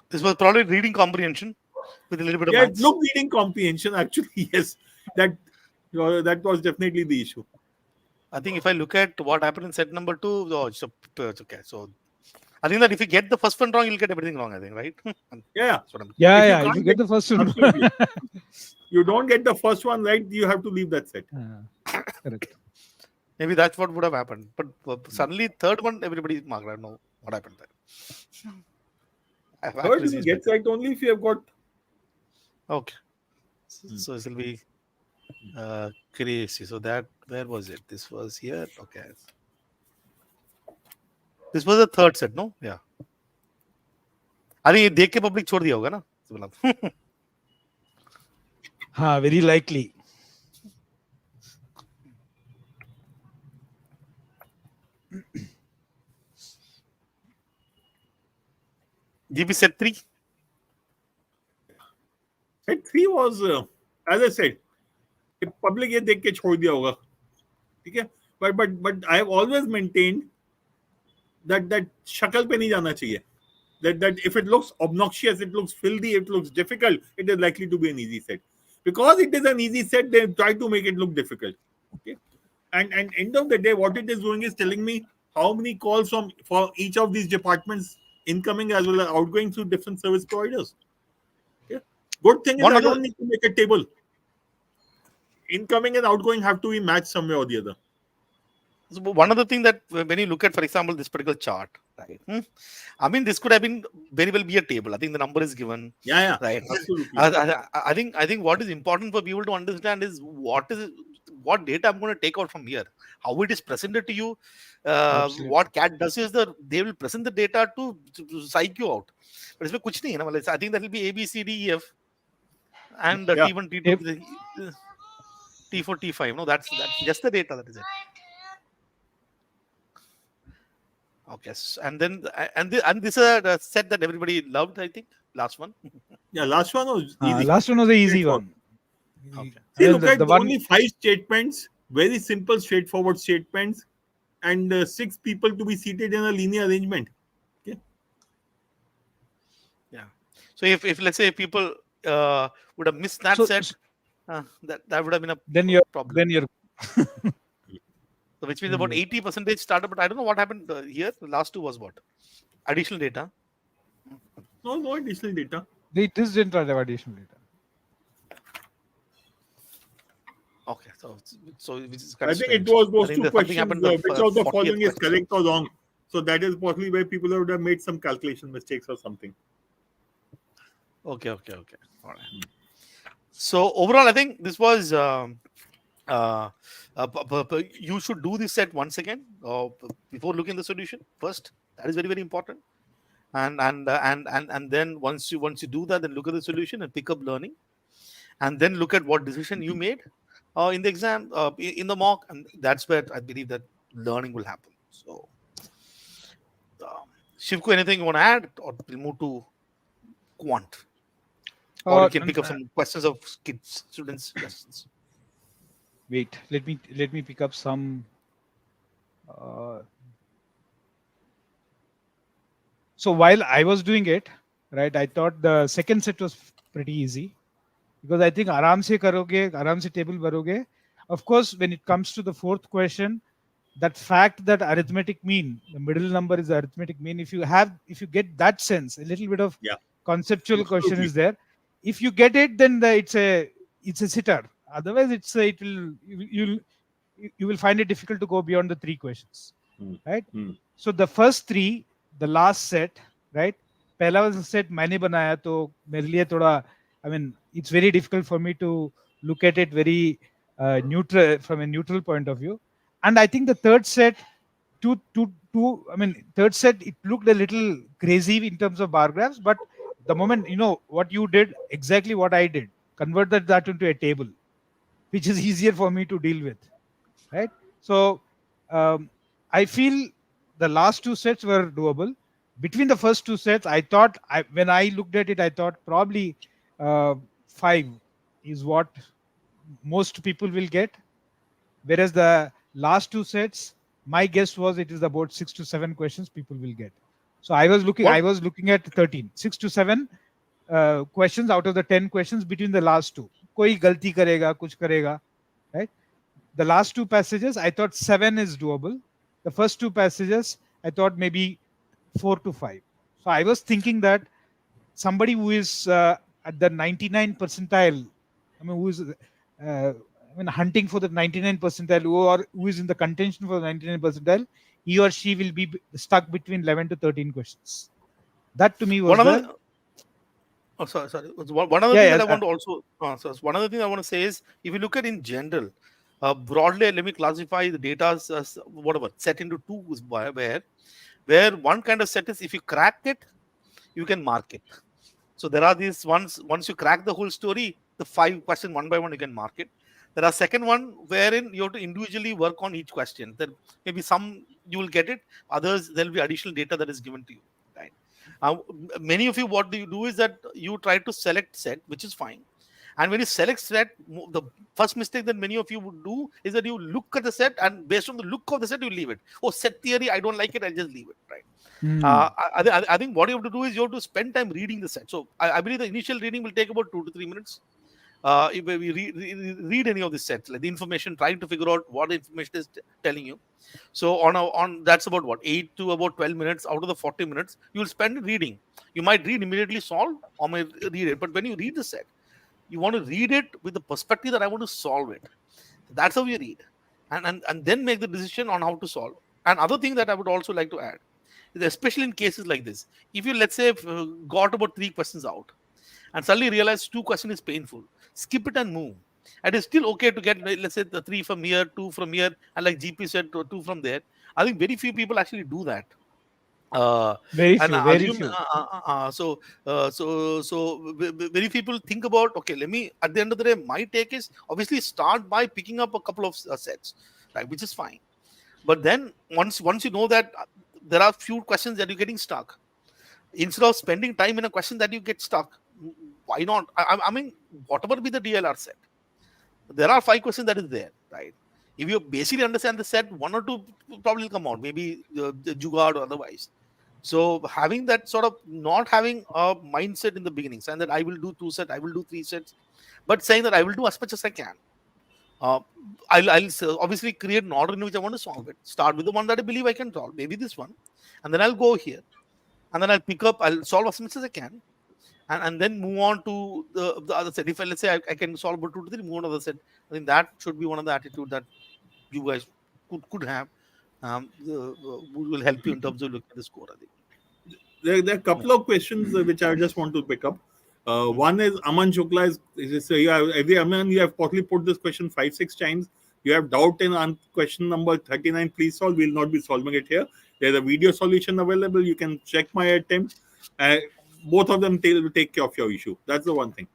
This was probably reading comprehension with a little bit of Yeah, maths. look, reading comprehension, actually, yes. That was definitely the issue. I think if I look at what happened in set number 2, it's okay. So I think that if you get the first one wrong, you'll get everything wrong, I think, right? Yeah. Yeah, If if you get the first one. absolutely. You don't get the first one right, you have to leave that set. Correct. Maybe that's what would have happened. But suddenly, third one, everybody's marked. I don't know what happened there. Third, you get right only if you have got. Okay. So this will be crazy. So where was it? This was here. Okay. This was the third set, no? Yeah. अरे ये देख के public छोड़ दिया होगा ना मतलब हाँ, very likely. GP set 3. Set 3 was, as I said, public ये देख के छोड़ दिया होगा, ठीक है? But I have always maintained that शक्ल पे नहीं जाना चाहिए. That if it looks obnoxious, it looks filthy, it looks difficult, it is likely to be an easy set. Because it is an easy set, they try to make it look difficult. Okay, and end of the day, what it is doing is telling me how many calls for each of these departments, incoming as well as outgoing, through different service providers. Okay, good thing is I don't need to make a table. Incoming and outgoing have to be matched somewhere or the other. So one other thing that when you look at, for example, this particular chart, right? I mean, this could have been very well be a table. I think the number is given. Yeah, right. Absolutely. I think what is important for people to understand is what data I'm going to take out from here, how it is presented to you. What CAT does is they will present the data to psych you out. But it's kuch nahi, na? I think that will be A, B, C, D, E, F, and T1, T2, T4, T5. No, that's just the data. That is it. Okay, and then this is a set that everybody loved. I think last one. Yeah, last one was easy. Last one was the easy one. Okay. See, look at only 5 statements, very simple, straightforward statements, and 6 people to be seated in a linear arrangement. Okay. Yeah. So if let's say people would have missed that set, that would have been a problem. Then you're. So which means about 80% started, but I don't know what happened here. The last 2 was what? Additional data? No additional data. This didn't have additional data. Okay, so which is I think it was those 2 questions. Which of the following is correct or wrong? So that is possibly where people would have made some calculation mistakes or something. Okay. All right. So overall, I think this was. You should do this set once again before looking at the solution first. That is very, very important. And then once you do that, then look at the solution and pick up learning, and then look at what decision you made in the exam, in the mock, and that's where I believe that learning will happen. So, Shivku, anything you want to add, or we'll move to quant, or you can pick up some questions of students' questions. Wait, let me pick up some. So while I was doing it, right? I thought the second set was pretty easy because I think आराम से table भरोगे. Of course, when it comes to the fourth question, that fact that arithmetic mean, the middle number is the arithmetic mean. If you get that sense, a little bit of Yeah, conceptual question absolutely. is there. If you get it, then it's a sitter. Otherwise, it will you will find it difficult to go beyond the three questions, Hmm. right? Hmm. So the first three, the last set, right? पहला was a set मैंने बनाया तो मेरे लिए थोड़ा, I mean, it's very difficult for me to look at it very neutral from a neutral point of view. And I think the third set, I mean, third set it looked a little crazy in terms of bar graphs, but the moment what you did, exactly what I did, converted that into a table, which is easier for me to deal with, right? So um, I feel the last two sets were doable. Between the first two sets, when I looked at it, I thought probably uh, five is what most people will get, whereas the last two sets, my guess was it is about 6 to 7 questions people will get. So I What was looking at 13, 6 to 7 questions out of the 10 questions between the last two. कोई गलती करेगा, कुछ करेगा, right? The last two passages, I thought 7 is doable. The first two passages, I thought maybe 4 to 5. So I was thinking that somebody who is at the 99 percentile, I mean, who is hunting for the 99 percentile, who is in the contention for the 99 percentile, he or she will be stuck between 11 to 13 questions. That to me one was other the sorry. One other yeah thing that I yeah want to also one other thing I want to say is, if you look at in general, broadly, let me classify the data as whatever set into two, where one kind of set is, if you crack it, you can mark it. So there are these ones, once you crack the whole story, the 5 question one by one you can mark it. There are second one wherein you have to individually work on each question. There maybe some you will get it, others there will be additional data that is given to you. Right. Many of you, what do you do is that you try to select set, which is fine. And when you select set, the first mistake that many of you would do is that you look at the set, and based on the look of the set, you leave it. Oh, set theory, I don't like it, I'll just leave it. Right. Hmm. I think what you have to do is you have to spend time reading the set. So I believe the initial reading will take about 2 to 3 minutes. If we read any of the sets, like the information, trying to figure out what the information is telling you. So on that's about what, 8 to about 12 minutes out of the 40 minutes you will spend reading. You might read immediately, solve, or may read it. But when you read the set, you want to read it with the perspective that I want to solve it. That's how you read, and then make the decision on how to solve. And other thing that I would also like to add, especially in cases like this, if you, let's say, got about 3 questions out and suddenly realize 2 questions is painful, skip it and move. And it's still okay to get, let's say, the 3 from here, 2 from here, and like GP said, two from there. I think very few people actually do that. uh, Very and few, I very assume few. very people think about, okay, let me, at the end of the day, my take is obviously start by picking up a couple of sets, right, which is fine. But then once you know that there are few questions that you're getting stuck, instead of spending time in a question that you get stuck, why not? I mean, whatever be the DLR set, there are 5 questions that is there, right? If you basically understand the set, one or two probably will come out, maybe the Jugad or otherwise. So having that sort of, not having a mindset in the beginning, saying that I will do 2 sets, I will do 3 sets, but saying that I will do as much as I can. Uh, I'll obviously create an order in which I want to solve it. Start with the one that I believe I can solve, maybe this one, and then I'll go here, and then I'll solve as much as I can, and then move on to the other set. If let's say I can solve about 2 to 3, move on to the other set. I think that should be one of the attitude that you guys could have. Will help you in terms of looking at the score, I think. There are a couple of questions which I just want to pick up. Mm. One is Aman Shukla is so every Aman, you have possibly put this question 5 6 times. You have doubt in on question number 39. Please solve. We'll not be solving it here. There's a video solution available. You can check my attempt. Uh, Both of them will take care of your issue. That's the one thing.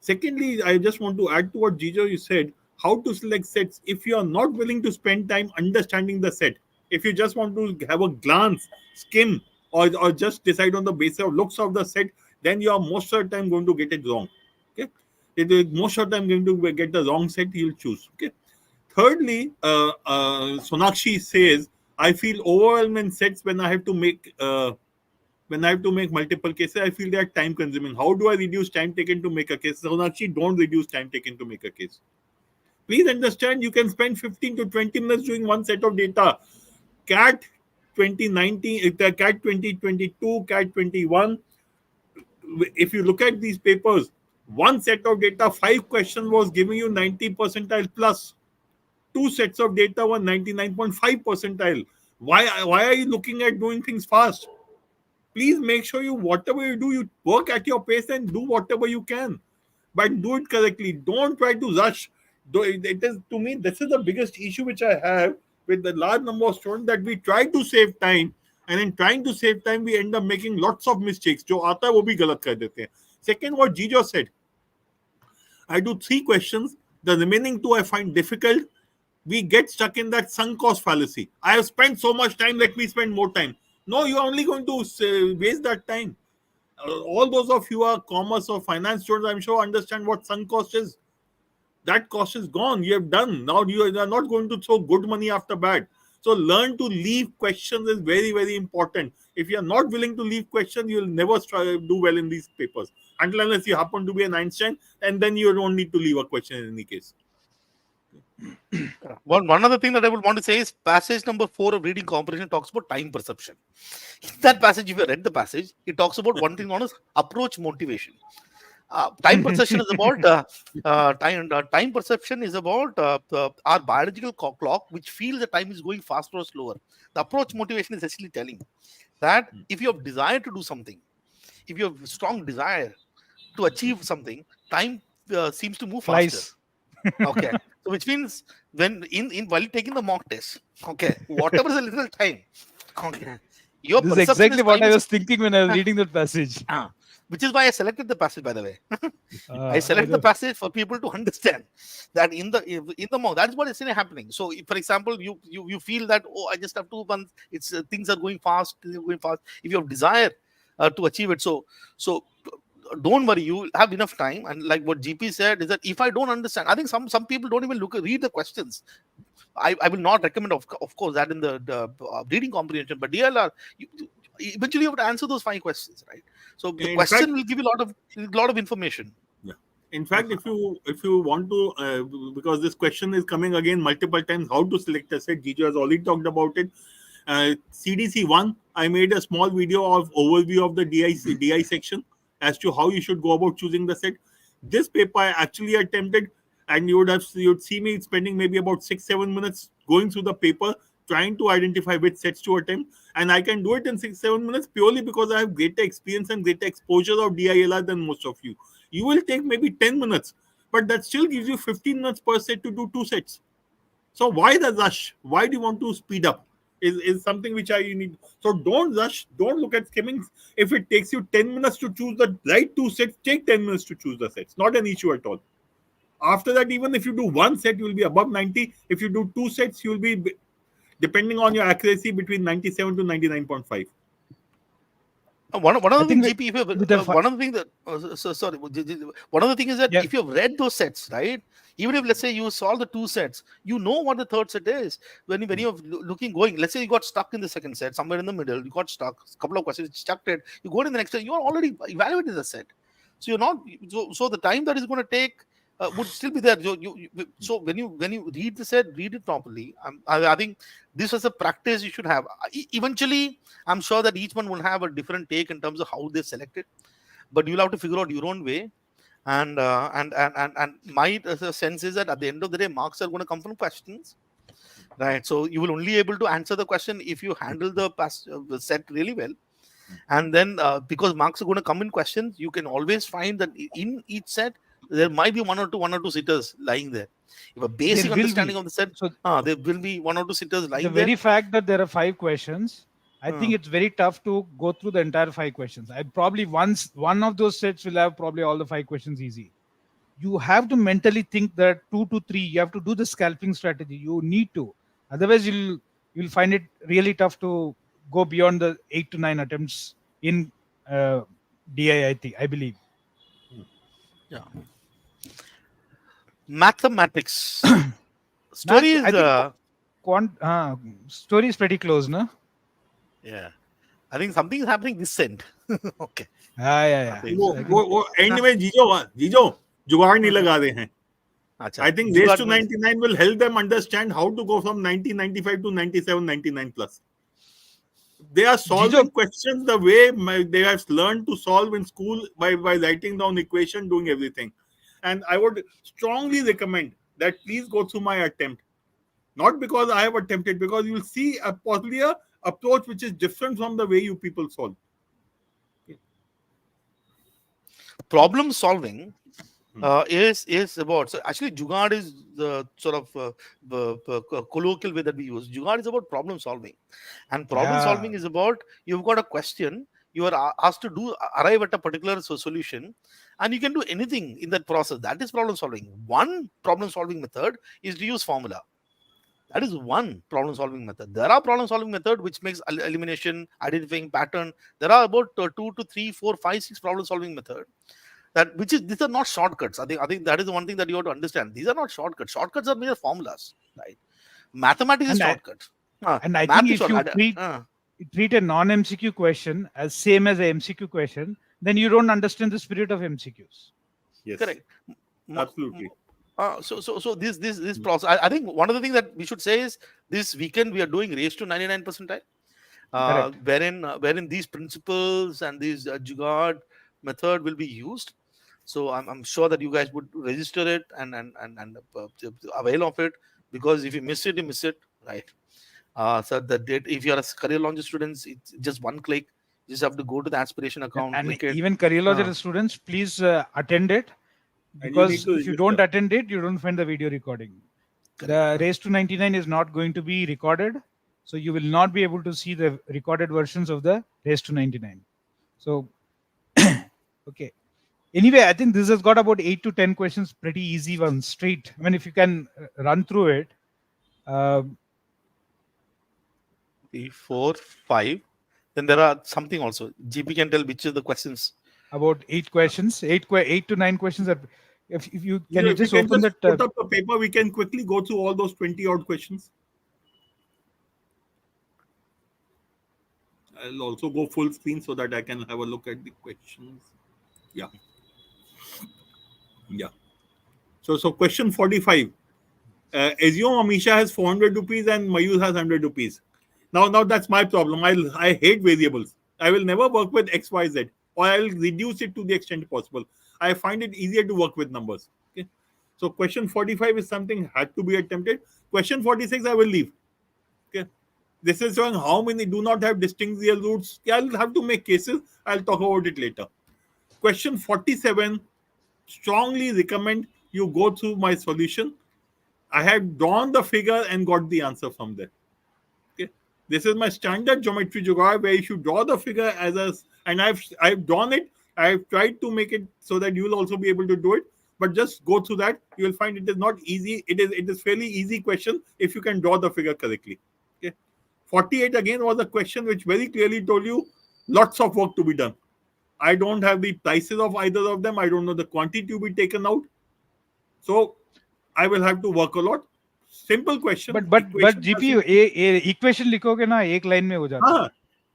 Secondly, I just want to add to what Gejo you said, how to select sets if you are not willing to spend time understanding the set. If you just want to have a glance, skim, or just decide on the basis of looks of the set, then you are most of the time going to get it wrong. Okay. Most of the time going to get the wrong set you'll choose. Okay. Thirdly, Sonakshi says, I feel overwhelmed in sets when I have to make when I have to make multiple cases, I feel they are time consuming. How do I reduce time taken to make a case? So actually, don't reduce time taken to make a case. Please understand, you can spend 15 to 20 minutes doing one set of data. CAT 2019, CAT 2022, CAT 21. If you look at these papers, one set of data, 5 questions was giving you 90 percentile plus. 2 sets of data were 99.5 percentile. Why are you looking at doing things fast? Please make sure you, whatever you do, you work at your pace and do whatever you can, but do it correctly. Don't try to rush. It is, to me, this is the biggest issue which I have with the large number of students, that we try to save time, and in trying to save time we end up making lots of mistakes. जो आता है वो भी गलत कर देते हैं. Second, what Gejo said, I do 3 questions, the remaining 2 I find difficult. We get stuck in that sunk cost fallacy. I have spent so much time, let me spend more time. No, you're only going to waste that time. All those of you who are commerce or finance students, I'm sure, understand what sunk cost is. That cost is gone. You have done. Now you are not going to throw good money after bad. So learn to leave questions is very, very important. If you are not willing to leave questions, you will never do well in these papers. Unless you happen to be an Einstein, and then you don't need to leave a question in any case. One other thing that I would want to say is passage number 4 of reading comprehension talks about time perception. In that passage, if you read the passage, it talks about one thing known as approach motivation. Time perception is about time perception is about our biological clock, which feels the time is going faster or slower. The approach motivation is actually telling that if you have desire to do something, if you have strong desire to achieve something, time seems to move faster. Flies. Okay, so which means when while taking the mock test, okay, whatever is a little time, okay, your This is perception exactly what time I is- was thinking when I was reading that passage. which is why I selected the passage, by the way. I I selected know. the passage for people to understand that in the mock, that's what is happening. So, if, for example, you feel that, oh, I just have 2 months, it's things are going fast, If you have desire to achieve it, so don't worry, you have enough time. And like what GP said is that if I don't understand, I think some people don't even read the questions. I will not recommend, of course, that in the reading comprehension, but DLR, eventually you have to answer those 5 questions, right? So the In question fact- will give you a lot of information. Yeah. In fact, if you want to, because this question is coming again multiple times, how to select a set, Gejo has already talked about it. CDC 1, I made a small video of overview of the DI section as to how you should go about choosing the set. This paper I actually attempted, and you'd see me spending maybe about 6-7 minutes going through the paper, trying to identify which sets to attempt. And I can do it in 6-7 minutes purely because I have greater experience and greater exposure of DILR than most of you. You will take maybe 10 minutes, but that still gives you 15 minutes per set to do 2 sets. So why the rush? Why do you want to speed up? Is something which you need. So don't rush. Don't look at skimming. If it takes you 10 minutes to choose the right 2 sets, take 10 minutes to choose the sets. Not an issue at all. After that, even if you do 1 set, you will be above 90. If you do 2 sets, you will be, depending on your accuracy, between 97 to 99.5. One of the I think things, GP, one of the things that sorry, one of the things is that Yeah. if you have read those sets, right? Even if, let's say, you solve the 2 sets, you know what the 3rd set is. When you're going, let's say you got stuck in the 2nd set, somewhere in the middle, you got stuck, a couple of questions, stuck it, you go to the next set, you are already evaluated the set. So you're not, so the time that is going to take would still be there. So when you read the set, read it properly. I think this is a practice you should have. Eventually, I'm sure that each one will have a different take in terms of how they select it, but you'll have to figure out your own way. And my sense is that at the end of the day, marks are going to come from questions, right? So you will only able to answer the question if you handle the set really well. And then because marks are going to come in questions, you can always find that in each set there might be one or two sitters lying there. If a basic There will understanding be. of the set, So there will be 1 or 2 sitters the lying there. very fact that there are 5 questions, I think it's very tough to go through the entire 5 questions. I probably one of those sets will have probably all the 5 questions easy. You have to mentally think that 2 to 3. You have to do the scalping strategy. You need to. Otherwise, you'll find it really tough to go beyond the 8 to 9 attempts in DIIT, I believe. Yeah. Mathematics. Story is I think story is pretty close, no? yeah. I think something is happening this end. Okay. I Yeah. think. वो I वो think वो and में जीजो जुगाड़ नहीं लगा रहे हैं. Acha. I think Race Jugaad to means 99 will help them understand how to go from 1995 to 97, 99 plus. They are Jijo, solving questions the way they have learned to solve in school by writing down equation, doing everything. And I would strongly recommend that please go through my attempt. Not because I have attempted, because you'll see possibly a approach which is different from the way you people solve. problem solving Hmm. is about, so actually jugaad is the sort of colloquial way that we use. Jugaad is about problem solving, and problem yeah. solving is about, you've got a question, you are asked to do arrive at a particular solution, and you can do anything in that process. That is problem solving. One problem solving method is to use formula. That is one problem solving method. There are problem solving method which makes elimination, identifying pattern. There are about 2 to 3, 4, 5, 6 problem solving method, that which is, these are not shortcuts. I think that is the one thing that you have to understand. These are not shortcuts. Shortcuts are mere formulas, right? Mathematics is And I, shortcut. and I think Math is if you shortcut. treat a non-MCQ question as same as a MCQ question, then you don't understand the spirit of MCQs. Yes, Correct. M- absolutely. so this process. I think one of the things that we should say is, this weekend we are doing race to 99 percentile, Correct. wherein these principles and these jugaad method will be used. So I'm sure that you guys would register it and avail of it, because if you miss it, you miss it, right? So the date, if you're a career launch students, it's just one click. You just have to go to the aspiration account, And click it. even career Uh, logical students, please attend it, And you need because to if you register. don't attend it, you don't find the video recording. The race to 99 is not going to be recorded, so you will not be able to see the recorded versions of the race to 99. So okay, anyway, I think this has got about 8 to 10 questions, pretty easy ones, straight. I mean, if you can run through it, 3, 4, 5. Then there are something also. GP can tell which of the questions. about 8 questions, 8 to 9 questions. That if you can, you If we just can open just that. put up the paper, we can quickly go through all those 20 odd questions. I'll also go full screen so that I can have a look at the questions. Yeah. Yeah. So question 45. Assume Amisha has 400 rupees and Mayur has 100 rupees. Now that's my problem. I hate variables. I will never work with X, Y, Z, or I'll reduce it to the extent possible. I find it easier to work with numbers. Okay. So question 45 is something had to be attempted. Question 46 I will leave. Okay. This is showing how many do not have distinct real roots. Yeah, I'll have to make cases. I'll talk about it later. Question 47, strongly recommend you go through my solution. I have drawn the figure and got the answer from there. Okay, this is my standard geometry jugaad where you should draw the figure as a, and I've drawn it. I've tried to make it so that you will also be able to do it. But just go through that. You will find it is not easy. It is fairly easy question if you can draw the figure correctly. Okay, 48 again was a question which very clearly told you lots of work to be done. I don't have the prices of either of them. I don't know the quantity to be taken out. So I will have to work a lot. Simple question. but Equation GPU equation लिखोगे ना एक line में हो जाता है. हाँ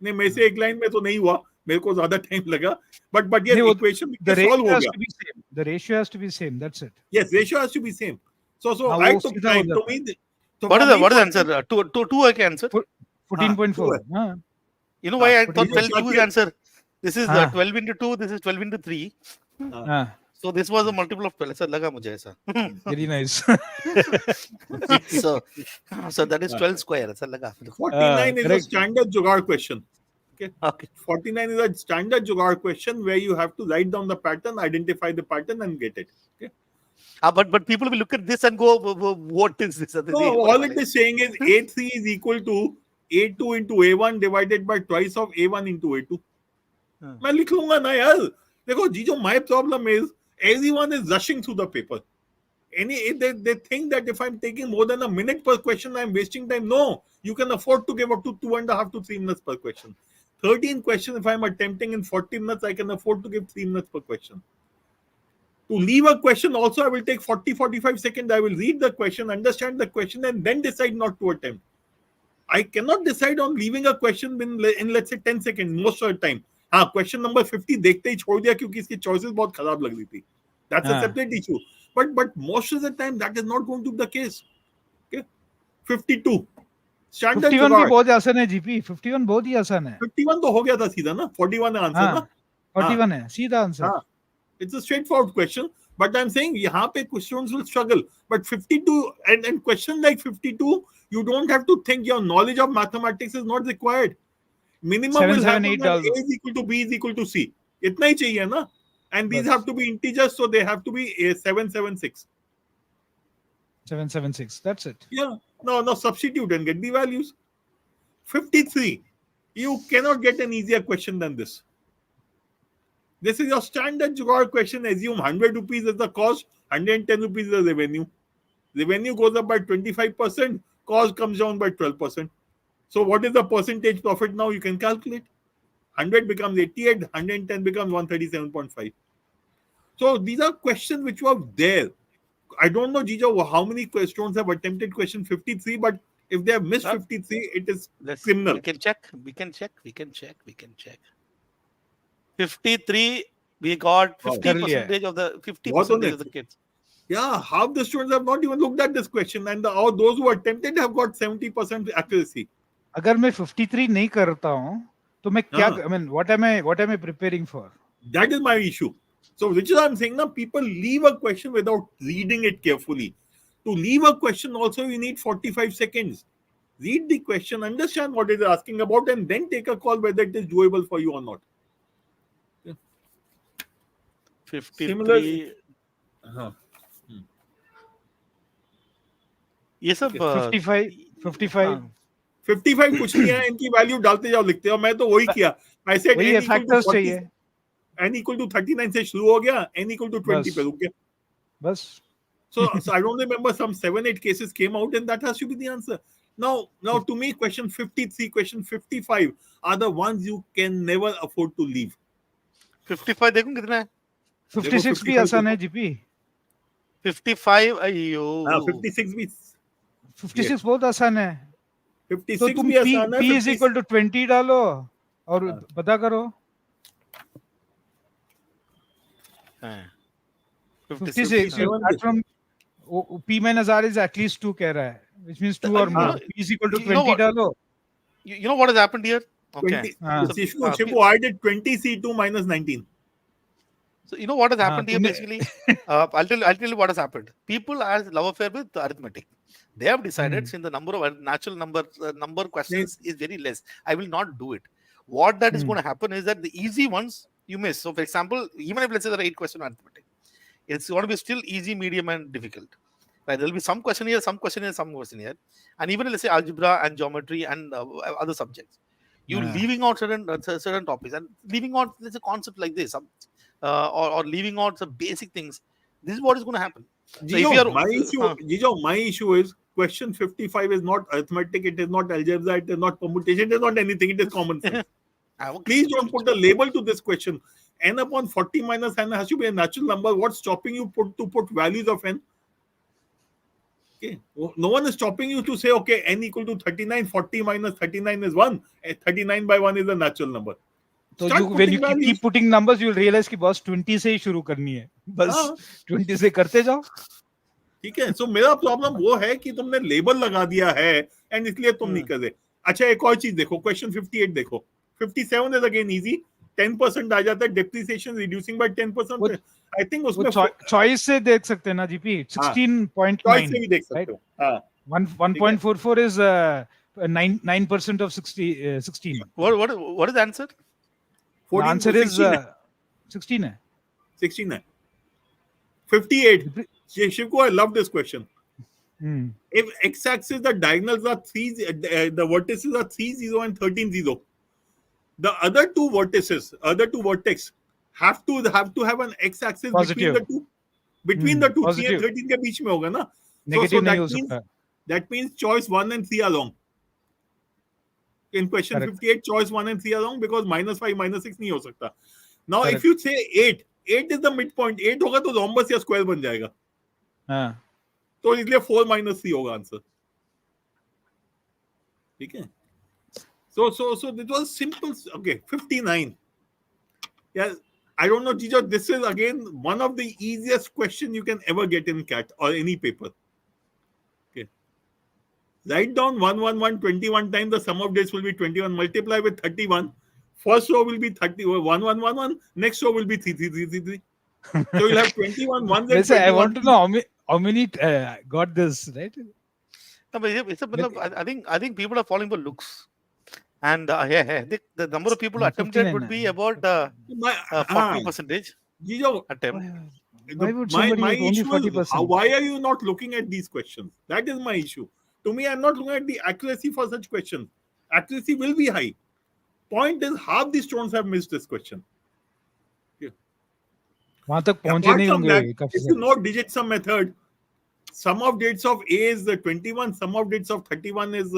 नहीं मेरे से एक लाइन में तो नहीं हुआ मेरे को ज्यादा टाइम लगा बट yes नहीं, इक्वेशन the सॉल्व ratio हो has गया to be same. The ratio has to be same. That's it. yes ratio has to be same so हाँ, I वो took सीधा हो time to जाता है. me so What for is the me answer? Two I can answer. हाँ to 14.4. है हाँ, You know why I thought 14. 12 2 is answer? This is हाँ, 12 into 2. This is 12 into 3. हाँ हाँ. So this was a multiple of 12. ऐसा लगा मुझे ऐसा. Very nice. so so that is 12 square. ऐसा लगा. 49 is a Correct. standard jugaad question okay Okay. 49 is a standard jugaad question where you have to write down the pattern identify the pattern and get it okay But people will look at this and go, what is this? no all it is saying is a3 is equal to a2 into a1 divided by twice of a1 into a2 मैं लिख लूंगा ना यार देखो जीजो my problem is everyone is rushing through the paper they think that if I'm taking more than a minute per question I'm wasting time. No, you can afford to give up to 2.5 to 3 minutes per question. 13 questions if I'm attempting in 40 minutes I can afford to give 3 minutes per question. To leave a question also I will take 40-45 seconds. I will read the question, understand the question, and then decide not to attempt. I cannot decide on leaving a question in let's say 10 seconds most of the time. हाँ, question number 50 देखते ही छोड़ दिया क्योंकि इसकी choices बहुत खराब लग रही थी. That's a separate issue. But most of the time that is not going to be the case. Okay, 52. Standard 51 भी जुगाड़. बहुत आसान है जीपी, 51 बहुत ही आसान है. 51 तो हो गया था सीधा ना. 41 है आंसर ना. 41 है सीधा आंसर. हाँ, it's a straightforward question. But I'm saying यहाँ पे questions will struggle. But 52 and question like 52, you don't have to think. Your knowledge of mathematics is not required. Minimum 7, will 7, happen 8 when डाल दो. A is equal to B is equal to C. इतना ही चाहिए ना. And these बस. have to be integers, so they have to be 776. 776. That's it. Yeah. No, substitute and get the values. 53. You cannot get an easier question than this. This is your standard jugaad question. Assume 100 rupees is the cost, 110 rupees is the revenue. Revenue goes up by 25%, cost comes down by 12%. So what is the percentage profit now? You can calculate. 100 becomes 88, 110 becomes 137.5. So these are questions which were there. I don't know, Gejo, how many students have attempted question 53, but if they have missed 53, it is criminal. We can check. 53, we got 50% of the 50% of the kids. Yeah, half the students have not even looked at this question, and those who attempted have got 70% accuracy. अगर मैं 53 नहीं करता हूँ, तो मैं क्या? I mean, what am I preparing for? That is my issue. So, which is I'm saying now, people leave a question without reading it carefully. To leave a question, also you need 45 seconds. Read the question, understand what it is asking about, and then take a call whether it is doable for you or not. 53. Similarly, ये सब 55 कुछ नहीं है, इनकी value डालते जाओ, लिखते जाओ. मैं तो वही किया. I said n equal to 39 से शुरू हो गया, n equal to 20 पे रुक गया. बस. So I don't remember, some 7-8 cases came out, and that has to be the answer. Now to me, question 53, question 55 are the ones you can never afford to leave. 55 देखूं कितना है? 56 भी आसान है जीपी. 55 अयो. 56 भी. 56 बहुत आसान है. 56 तो तुम भी आसान है. p is equal to 20 डालो और पता करो. 56 from p minus r is at least 2 कह रहा है, which means 2 or more. p is equal to 20 डालो. You know what has happened here? Okay. Shivku, I did 20 C2 minus 19. So you know what has happened here basically? I'll tell you what has happened. People are love affair with arithmetic. They have decided since the number of natural number questions is very less, I will not do it. What that is going to happen is that the easy ones you miss. So for example, even if let's say there are 8 questions on arithmetic, it's going to be still easy, medium, and difficult. Right? There will be some question here, some question here, some question here, and even let's say algebra and geometry and other subjects. You leaving out certain topics and leaving out let's say concept like this, or leaving out some basic things. This is what is going to happen. Gejo, my issue is question 55 is not arithmetic, it is not algebra, it is not computation, it is not anything, it is common sense. Please don't put the label to this question. N upon 40 minus n has to be a natural number. What's stopping you to put values of n? Okay. No one is stopping you to say, okay, n equal to 39, 40 minus 39 is 1. 39 by 1 is a natural number. So when you keep putting numbers, you'll realize कि बस 20 से ही शुरू करनी है. बस 20 से करते जाओ. ठीक है. So मेरा प्रॉब्लम वो है कि तुमने लेबल लगा दिया है and इसलिए तुम नहीं कर रहे. अच्छा, एक और चीज देखो, क्वेश्चन 58 देखो. 57 is again easy. 10% आ जाता है, depreciation reducing by 10%. I think उसमें choice से देख सकते हैं ना जीपी. 16.9. Choice से भी देख सकते हो. हाँ. 1.44 is 9% of 16. What is the answer? The answer is 16 है. 16 है. 58. Shivku, I love this question. If x-axis the diagonals are 3, the vertices are 3, 0 and 13, 0. The other two vertices have to have an x-axis between the two. 3 and 13 के बीच में होगा ना. So that means choice 1 and 3 are wrong. In question 58, choice 1 and 3 are wrong because minus 5, minus 6 नहीं हो सकता. Now if you say 8 is the midpoint. 8 होगा तो rhombus या square बन जाएगा. तो इसलिए 4 minus 3 होगा आंसर. ठीक है. So it was simple. Okay, 59. Yeah, I don't know, Jijo. This is again one of the easiest question you can ever get in CAT or any paper. Okay, write down 111 21 times. The sum of dates will be 21. Multiply with 31. First row will be 30. 1111. Next row will be 3333. So you'll have 21 ones and वैसे I 21 want to know how many got this, right? No, but I think people are falling for looks, and the number of people who attempted 59. would be about My, 40 percentage Jijo, attempt. Why would my somebody get only issue is 40%? why are you not looking at these questions? That is my issue. To me, I'm not looking at the accuracy for such questions. Accuracy will be high. Point is, half the students have missed this question. Okay. वहां तक पहुंचे Apart नहीं from होंगे that, काफी if you सारे. know digit sum method, sum of dates of A is the 21, sum of dates of 31 is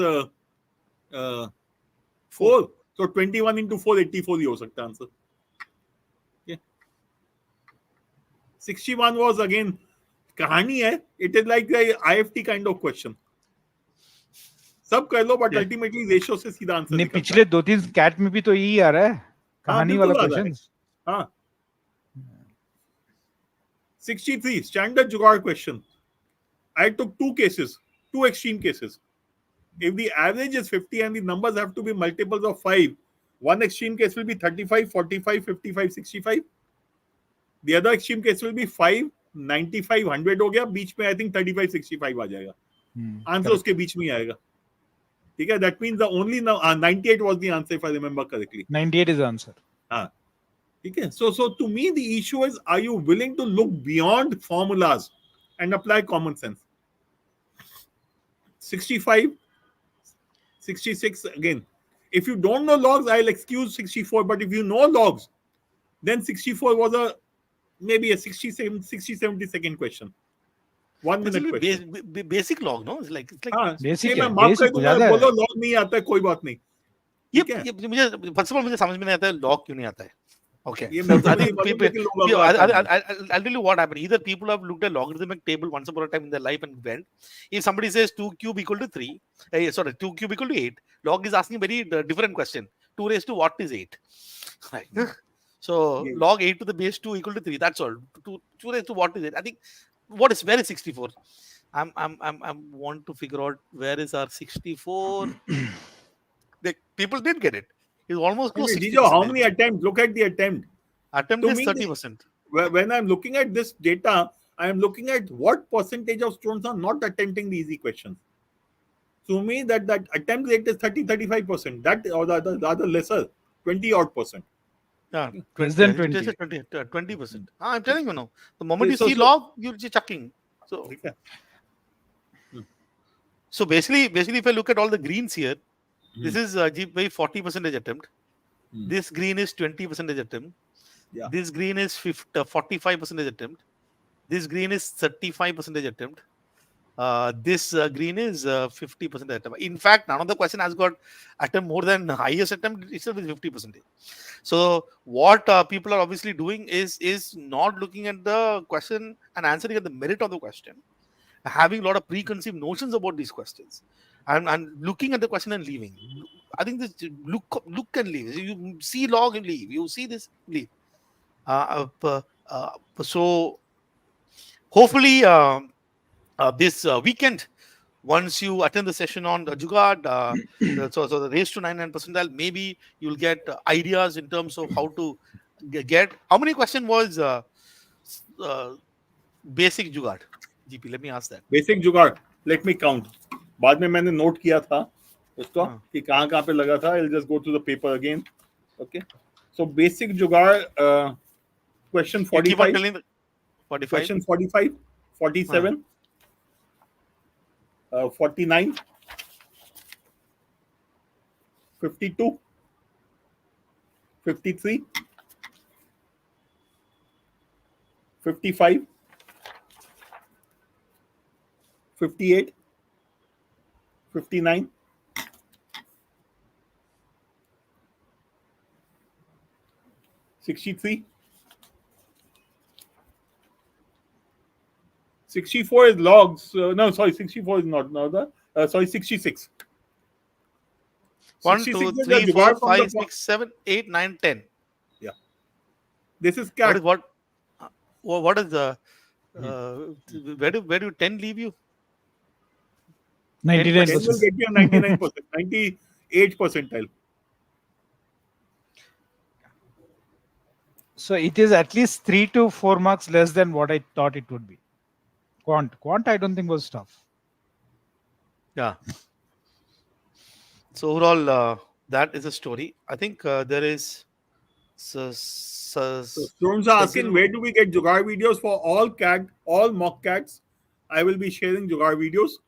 4. So 21 into 4, 84 ही हो सकता है आंसर. 61 was again कहानी है. It is like the IFT kind of question. सब कर लो but Yeah. Ultimately ratio से सीधा answer नहीं निकलता पिछले 2-3 कैट में भी तो यही आ रहा है है. कहानी बिल्कुल वाला आ रहा है. क्वेश्चंस. हाँ. 63 standard jugaad question. I took two extreme cases. If the average is 50 and the numbers have to be multiples of 5, one extreme case will be 35, 45, 55, 65. The other extreme case will be 5, 95, 100 हो गया. बीच में I think 35, 65 आ जाएगा. Answer उसके बीच में ही आएगा. ठीक है. That means the only 98 was the answer if I remember correctly. 98 is the answer. हाँ. ठीक है. So to me the issue is, are you willing to look beyond formulas and apply common sense? 65, 66 again. If you don't know logs, I'll excuse 64. But if you know logs, then 64 was maybe a 70 second question. 1 It's minute a question. basic log, no? It's like हाँ, Basic मैं है, माफ basic कर दूंगा. ज्यादा है. बोलो log नहीं आता है, कोई बात नहीं. ठीक है. ये मुझे फर्स्ट ऑफ ऑल मुझे समझ में नहीं आता है लॉग क्यों नहीं आता है. Okay. ये So मेरे को I नहीं think मालूम, people, लेकिन लोगों को आता है. I'll tell you what happened. Either people have looked at logarithmic table once upon a time in their life and went, if somebody says 2 cube equal to 3, 2 cube equal to 8, log is asking a very different question. 2 raised to what is 8? Right. So Yeah. log 8 to the base 2 equal to 3. That's all. 2 raised to what is it? I think where is 64? I'm want to figure out where is our 64. People did get it. It's almost close to Jijo, how 60%. many attempts? Look at the attempt. Attempt To is me, 30%. When I'm looking at this data, I am looking at what percentage of students are not attempting the easy questions. To me, that attempt rate is 30-35%. That or the other lesser, 20 odd percent. Yeah, Less than 20. 20. 20%. I'm telling you now. The moment you So- see so- log, you're just chucking. So Okay. so basically, if I look at all the greens here, this is by 40% attempt. This green is 20% attempt. Yeah. This green is 45% attempt. This green is 35% attempt. This green is 50% attempt. In fact, none of the question has got attempt more than highest attempt itself is 50%. So what people are obviously doing is not looking at the question and answering at the merit of the question, having a lot of preconceived notions about these questions, and looking at the question and leaving. I think this look and leave. You see log and leave. You see this, leave. So hopefully this weekend, once you attend the session on the Jugaad, so the race to 99 percentile, maybe you'll get ideas in terms of how to get. How many question was basic Jugaad? GP, let me ask that. Basic जुगाड़. Let me count. बाद में मैंने note किया था उसको हाँ. कि कहाँ पे लगा था. I'll just go to the paper again. Okay. So basic जुगाड़, question You keep on 45. telling 45. Question 45, 47, 49, 52, 53, 55, 58, 59, 63, 64 is logs. No, sorry, 64 is not. 66. One, 66 two, is the three, four, jugaad from the five, six, 7, 8, 9, 10. yeah. This is What cat. is what? What is the Hmm. where do 10 leave you? 10 10 will questions. 99%. get you 99%, 98 percentile. So it is at least 3 to 4 marks less than what I thought it would be. Quant, I don't think was tough. Yeah. So overall, that is a story. I think there is So students are asking, Sazil. where do we get jugaad videos for all mock cats? I will be sharing jugaad videos.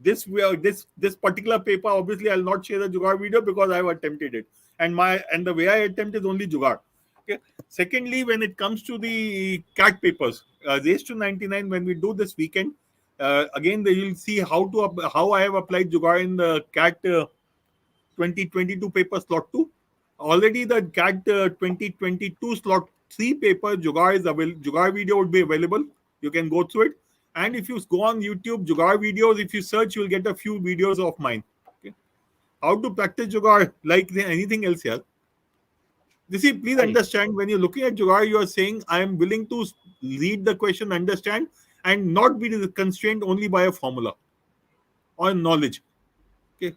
This particular paper, obviously, I'll not share the jugaad video because I've attempted it, and the way I attempt is only jugaad. Okay. Secondly, when it comes to the cat papers, raised to 99, when we do this weekend, again, they will see how I have applied jugaad in the cat 2022 paper slot 2. Already the CAT 2022 slot 3 paper Jugaad is available. Jugaad video would be available. You can go through it. And if you go on YouTube, Jugaad videos, if you search, you'll get a few videos of mine. Okay. How to practice Jugaad like anything else here. You see, please Hi. understand, when you're looking at Jugaad, you are saying, I am willing to read the question, understand, and not be constrained only by a formula or knowledge. Okay.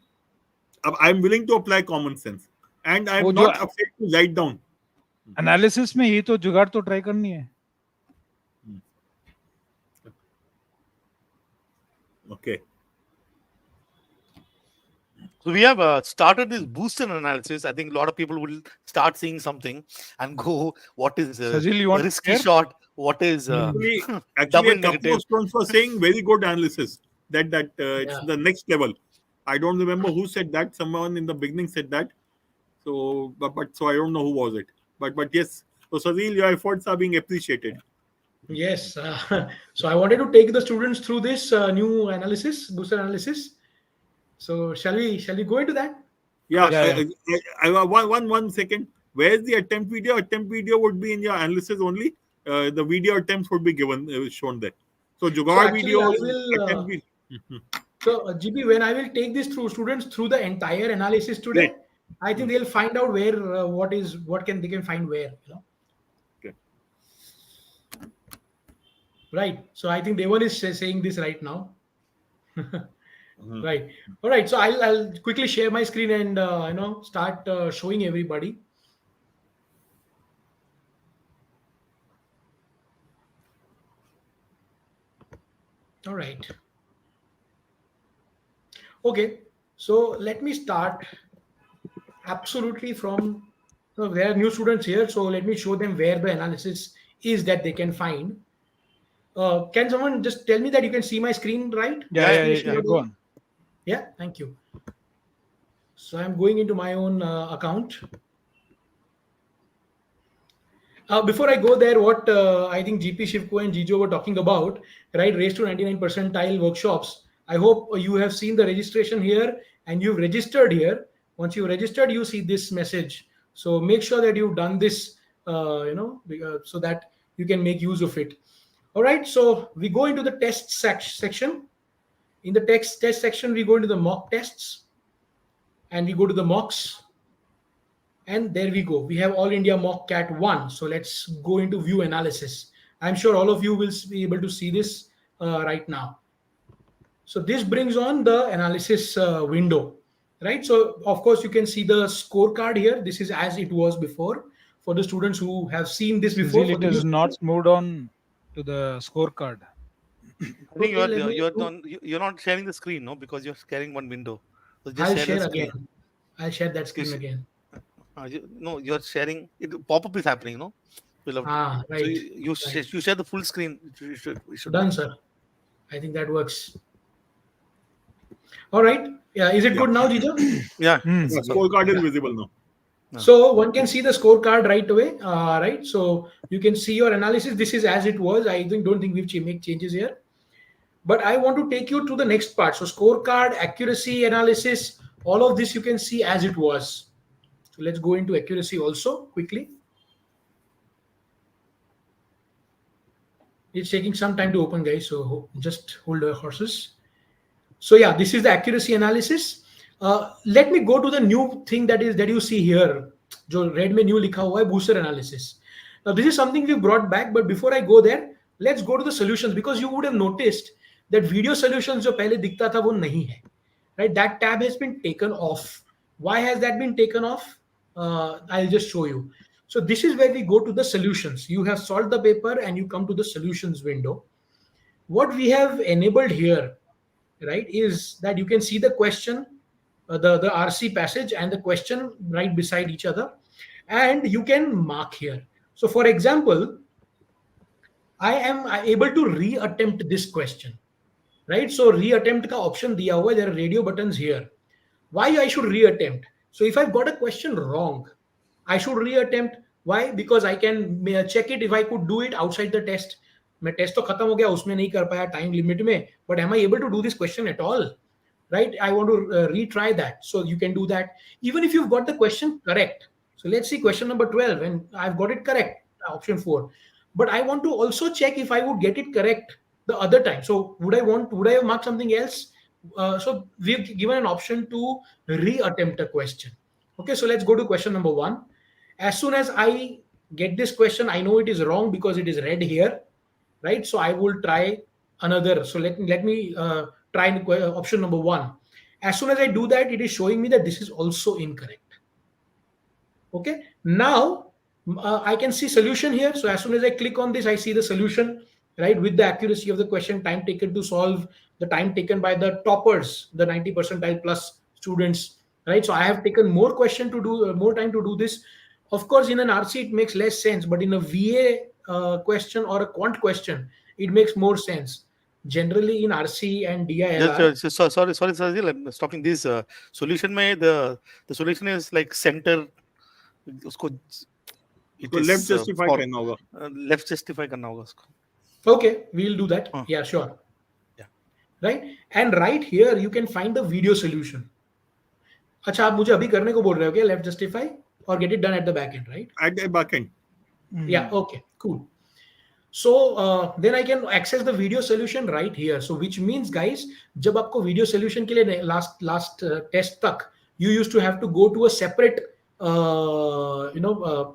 I'm willing to apply common sense. And वो I'm जो not afraid to write down. Analysis में ये तो जुगाड़ तो try करनी है. Okay. So we have started this booster analysis. I think a lot of people will start seeing something and go, what is Sajil, you want to risky share? shot? What is Actually, double a couple negative? of students were saying very good analysis. That it's Yeah. the next level. I don't remember who said that. Someone in the beginning said that. So, but so I don't know who was it. But yes. So Sadil, your efforts are being appreciated. Yes. So I wanted to take the students through this new analysis, booster analysis. So shall we go into that? Yeah. Yeah. One second. Where's the attempt video? Attempt video would be in your analysis only. The video attempts would be given shown there. So So Jugaad actually, I videos, will. attempt video. So GB, when I will take this through students through the entire analysis Great. today, I think they'll find out where what can they can find where. Okay. Right. So I think Devan is saying this right now. Right. All right. So I'll quickly share my screen and start showing everybody. All right. Okay. So let me start absolutely from. So there are new students here. So let me show them where the analysis is that they can find. Can someone just tell me that you can see my screen, right? Yeah. Go on. Yeah, thank you. So I'm going into my own account. Before I go there, what I think GP, Shivku, and Gejo were talking about, right? Raised to 99 percentile workshops. I hope you have seen the registration here and you've registered here. Once you registered, you see this message. So make sure that you've done this, so that you can make use of it. All right. So we go into the test section. In the test section, we go into the mock tests and we go to the mocks. And there we go. We have All India Mock Cat 1. So let's go into view analysis. I'm sure all of you will be able to see this right now. So this brings on the analysis window, right? So of course you can see the scorecard here. This is as it was before for the students who have seen this before. Sajil, For it the new is not students, moved on to the scorecard. I think okay, let me you're not sharing the screen, no, because you're sharing one window. So just I'll share the share screen. again. I'll share that You screen sh- again. no, you're sharing. Pop up is happening, no. We'll have to, so Right. you share the full screen. We should Done, sir. I think that works. All right. Yeah. Is it Yeah. good now, Jijo? Yeah. Yeah, scorecard is visible now. So one can see the scorecard right away, right? So you can see your analysis. This is as it was. I don't think we've make changes here. But I want to take you to the next part. So scorecard, accuracy analysis, all of this you can see as it was. So let's go into accuracy also quickly. It's taking some time to open, guys. So just hold your horses. So yeah, this is the accuracy analysis. Let me go to the new thing that you see here. जो red में new लिखा हुआ है booster analysis. Now this is something we brought back, but before I go there, let's go to the solutions because you would have noticed that video solutions जो पहले दिखता था वो नहीं है, right? That tab has been taken off. Why has that been taken off? I'll just show you. So this is where we go to the solutions. You have solved the paper and you come to the solutions window. What we have enabled here, right, is that you can see the question, the RC passage and the question right beside each other, and you can mark here. So for example, I am able to re-attempt this question, right? So re-attempt ka option diya hua hai, there are radio buttons here. Why I should re-attempt? So if I've got a question wrong, I should re-attempt. Why? Because I can check it if I could do it outside the test. मैं test तो खत्म हो गया उसमें नहीं कर पाया time limit में, but am I able to do this question at all? Right? I want to retry that. So you can do that even if you've got the question correct. So let's see question number 12 and I've got it correct, option 4. But I want to also check if I would get it correct the other time. So would I have marked something else? So we've given an option to re-attempt a question. Okay, so let's go to question number 1. As soon as I get this question, I know it is wrong because it is red here, right? So I will try another. So let me try option number 1. As soon as I do that, it is showing me that this is also incorrect. Okay, now I can see solution here. So as soon as I click on this, I see the solution, right, with the accuracy of the question, time taken to solve, the time taken by the toppers, the 90 percentile plus students, right? So I have taken more time to do this. Of course, in an RC, it makes less sense, but in a VA question or a quant question, it makes more sense. Generally, in RC and DILR. Sorry, Sajil, I'm stopping this. Solution में the solution is like center. उसको तो left justify करना होगा, left justify करना होगा उसको. Okay, we'll do that. Yeah, sure. Yeah. Right? And right here, you can find the video solution. अच्छा, आप मुझे अभी करने को बोल रहे हो क्या? Left justify or get it done at the back end, right? at the back end. Yeah, okay, cool. So then I can access the video solution right here. So which means, guys, जब आपको video solution के लिए last test तक, you used to have to go to a separate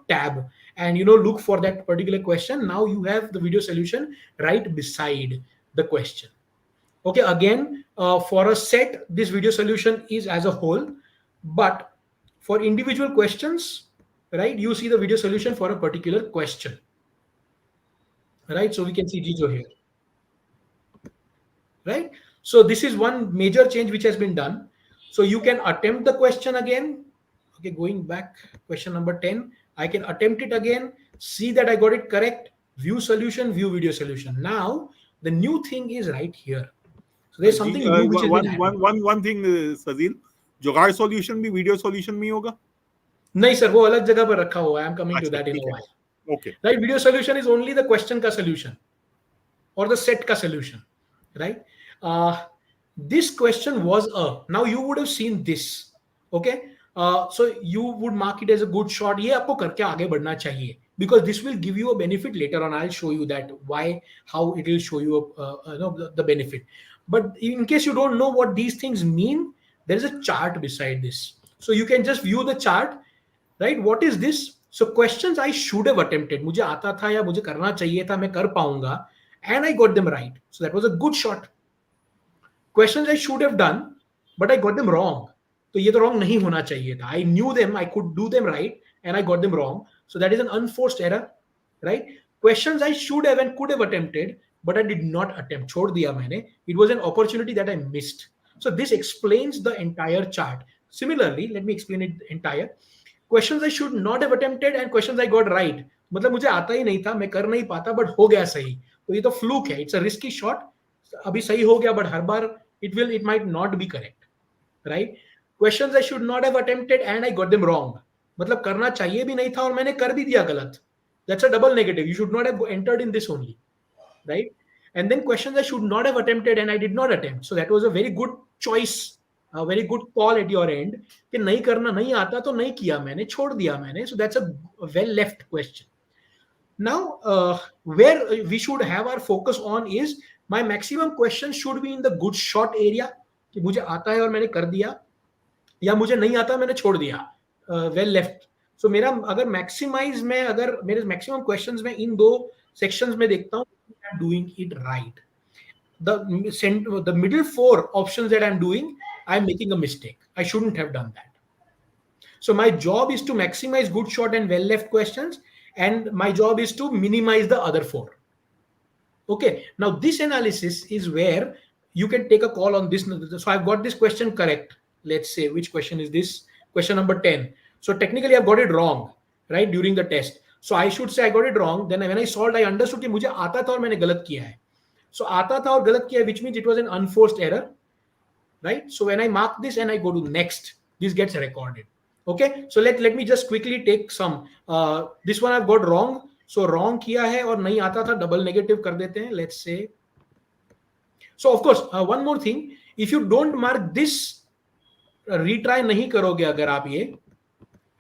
tab and look for that particular question. Now you have the video solution right beside the question. Okay, again, for a set, this video solution is as a whole, but for individual questions, right, you see the video solution for a particular question. Right, so we can see Gejo here. Right, so this is one major change which has been done. So you can attempt the question again. Okay, going back, question number 10, I can attempt it again, see that I got it correct, view solution, view video solution. Now the new thing is right here. So there's something new which has been happening. One thing, Sajil, जुगाड़ solution भी video solution में होगा? नहीं sir, वो अलग जगह पर रखा हुआ है. I'm coming to that in a while. Okay. Right, video solution is only the question ka solution or the set ka solution, right? This question was now you would have seen this. Okay, so you would mark it as a good shot. ये आपको करके आगे बढ़ना चाहिए because this will give you a benefit later on. I'll show you that how it will show you the benefit. But in case you don't know what these things mean, there is a chart beside this, so you can just view the chart. Right, what is this? So questions I should have attempted, मुझे आता था या मुझे करना चाहिए था, मैं कर पाऊंगा, and I got them right. So that was a good shot. Questions I should have done, but I got them wrong. तो ये तो wrong नहीं होना चाहिए था. I knew them, I could do them right, and I got them wrong. So that is an unforced error, right? Questions I should have and could have attempted, but I did not attempt. छोड़ दिया मैंने. It was an opportunity that I missed. So this explains the entire chart. Similarly, let me explain it entire. Questions I should not have attempted and questions I got right. मतलब मुझे आता ही नहीं था, मैं कर नहीं पाता, but हो गया सही. तो ये तो fluke है. It's a risky shot. अभी सही हो गया, but her bar it might not be correct, right? Questions I should not have attempted and I got them wrong. मतलब करना चाहिए भी नहीं था और मैंने कर भी दिया गलत. That's a double negative. You should not have entered in this only, right? And then questions I should not have attempted and I did not attempt. So that was a very good choice. A very good call at your end कि नहीं करना, नहीं आता तो नहीं किया मैंने, छोड़ दिया मैंने. So that's a well left question. Now where we should have our focus on is my maximum question should be in the good shot area कि मुझे आता है और मैंने कर दिया, या मुझे नहीं आता मैंने छोड़ दिया, वेल लेफ्ट. सो मेरा अगर मैक्सिमाइज में, अगर मेरे मैक्सिमम क्वेश्चंस में इन दो सेक्शंस में देखता हूँ, I am doing it right. The middle four options that I'm doing, I'm making a mistake. I shouldn't have done that. So my job is to maximize good shot and well left questions, and my job is to minimize the other four. Okay, now this analysis is where you can take a call on this. So I've got this question correct. Let's say, which question is this? Question number 10. So technically I've got it wrong, right, during the test. So I should say I got it wrong. Then when I solved, I understood कि मुझे आता था और मैंने गलत किया है. So आता था और गलत किया है, which means it was an unforced error, right? So when I mark this and I go to next, this gets recorded. Okay, so let me just quickly take some. This one I've got wrong. So wrong किया है और नहीं आता था, double negative कर देते हैं. Let's say. So of course, one more thing. If you don't mark this, retry नहीं करोगे अगर आप ये,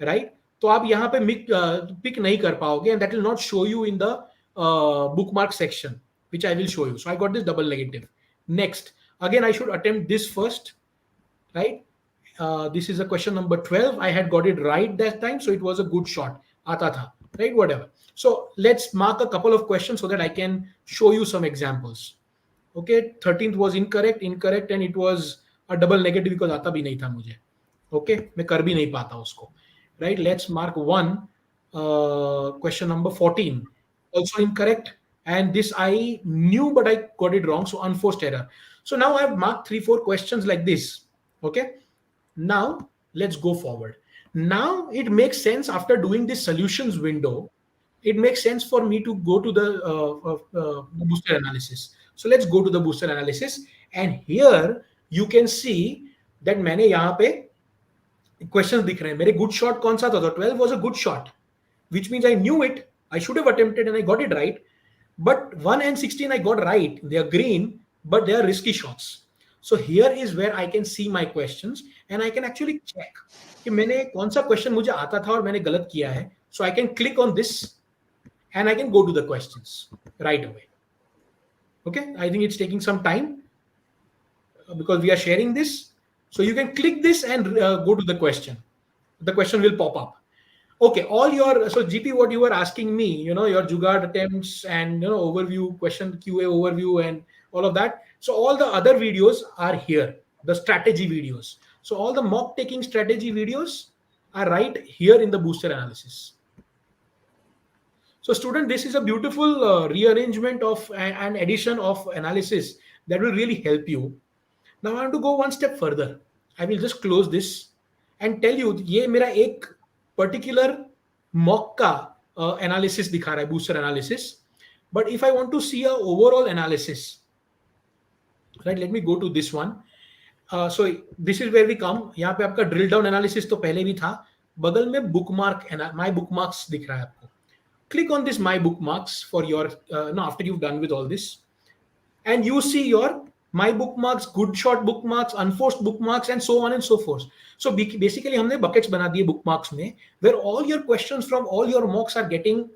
right? तो आप यहाँ पे pick नहीं कर पाओगे, and that will not show you in the bookmark section, which I will show you. So I got this double negative. Next, again I should attempt this first, right? This is a question number 12. I had got it right that time, so it was a good shot. Aata tha, right? Whatever. So let's mark a couple of questions so that I can show you some examples. Okay, 13th was incorrect, and it was a double negative because आता भी नहीं था मुझे. Okay, मैं कर भी नहीं पाता उसको. Right? Let's mark one. Question number 14, also incorrect, and this I knew but I got it wrong, so unforced error. So now I've marked 3-4 questions like this. Okay. Now let's go forward. Now it makes sense after doing this solutions window. It makes sense for me to go to the booster analysis. So let's go to the booster analysis, and here you can see that मैंने यहाँ पे questions दिख रहे हैं. मेरे good shot कौन सा था? तो 12 was a good shot, which means I knew it. I should have attempted and I got it right. But 1 and 16 I got right. They are green, but they are risky shots. So here is where I can see my questions and I can actually check कि मैंने कौन सा question मुझे आता था और मैंने गलत किया है. So I can click on this and I can go to the questions right away. Okay, I think it's taking some time because we are sharing this. So you can click this and go to the question. The question will pop up. Okay, all your, so GP, what you were asking me, your Jugaad attempts and overview, question QA overview and all of that. So all the other videos are here, the strategy videos. So all the mock taking strategy videos are right here in the booster analysis. So student, this is a beautiful rearrangement of an addition of analysis that will really help you. Now I want to go one step further. I will just close this and tell you, ये मेरा एक particular mock का analysis दिखा रहा है, booster analysis. But if I want to see a overall analysis, right? Let me go to this one. So this is where we come. यहाँ पे आपका drill down analysis तो पहले भी था. बगल में bookmark, my bookmarks दिख रहा है आपको. Click on this my bookmarks for your after you've done with all this, and you see your my bookmarks, good shot bookmarks, unforced bookmarks, and so on and so forth. So basically हमने buckets बना दिए bookmarks में, where all your questions from all your mocks are getting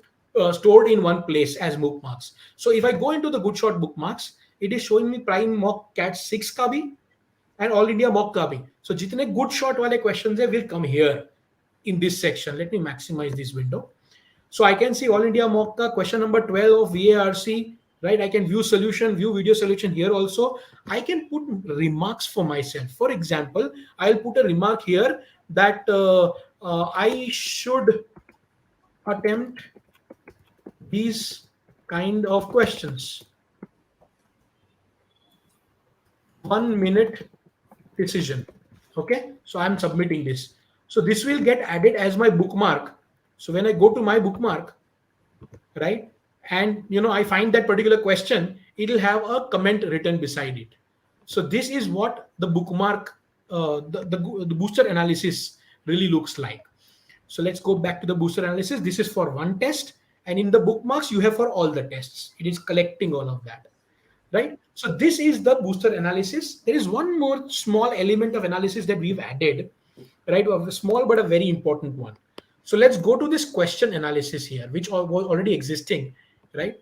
stored in one place as bookmarks. So if I go into the good shot bookmarks, it is showing me prime mock cat 6 का भी and all India mock का भी. So जितने good shot वाले questions है will come here in this section. Let me maximize this window. So I can see all India mock ka question number 12 of VARC, right? I can view solution, view video solution here also. I can put remarks for myself. For example, I'll put a remark here that I should attempt these kind of questions. 1 minute decision. Okay, so I'm submitting this. So this will get added as my bookmark. So when I go to my bookmark, right, and I find that particular question, it will have a comment written beside it. So this is what the bookmark, the booster analysis really looks like. So let's go back to the booster analysis. This is for one test, and in the bookmarks you have for all the tests. It is collecting all of that, right? So this is the booster analysis. There is one more small element of analysis that we've added, right? A small but a very important one. So let's go to this question analysis here, which was already existing, right?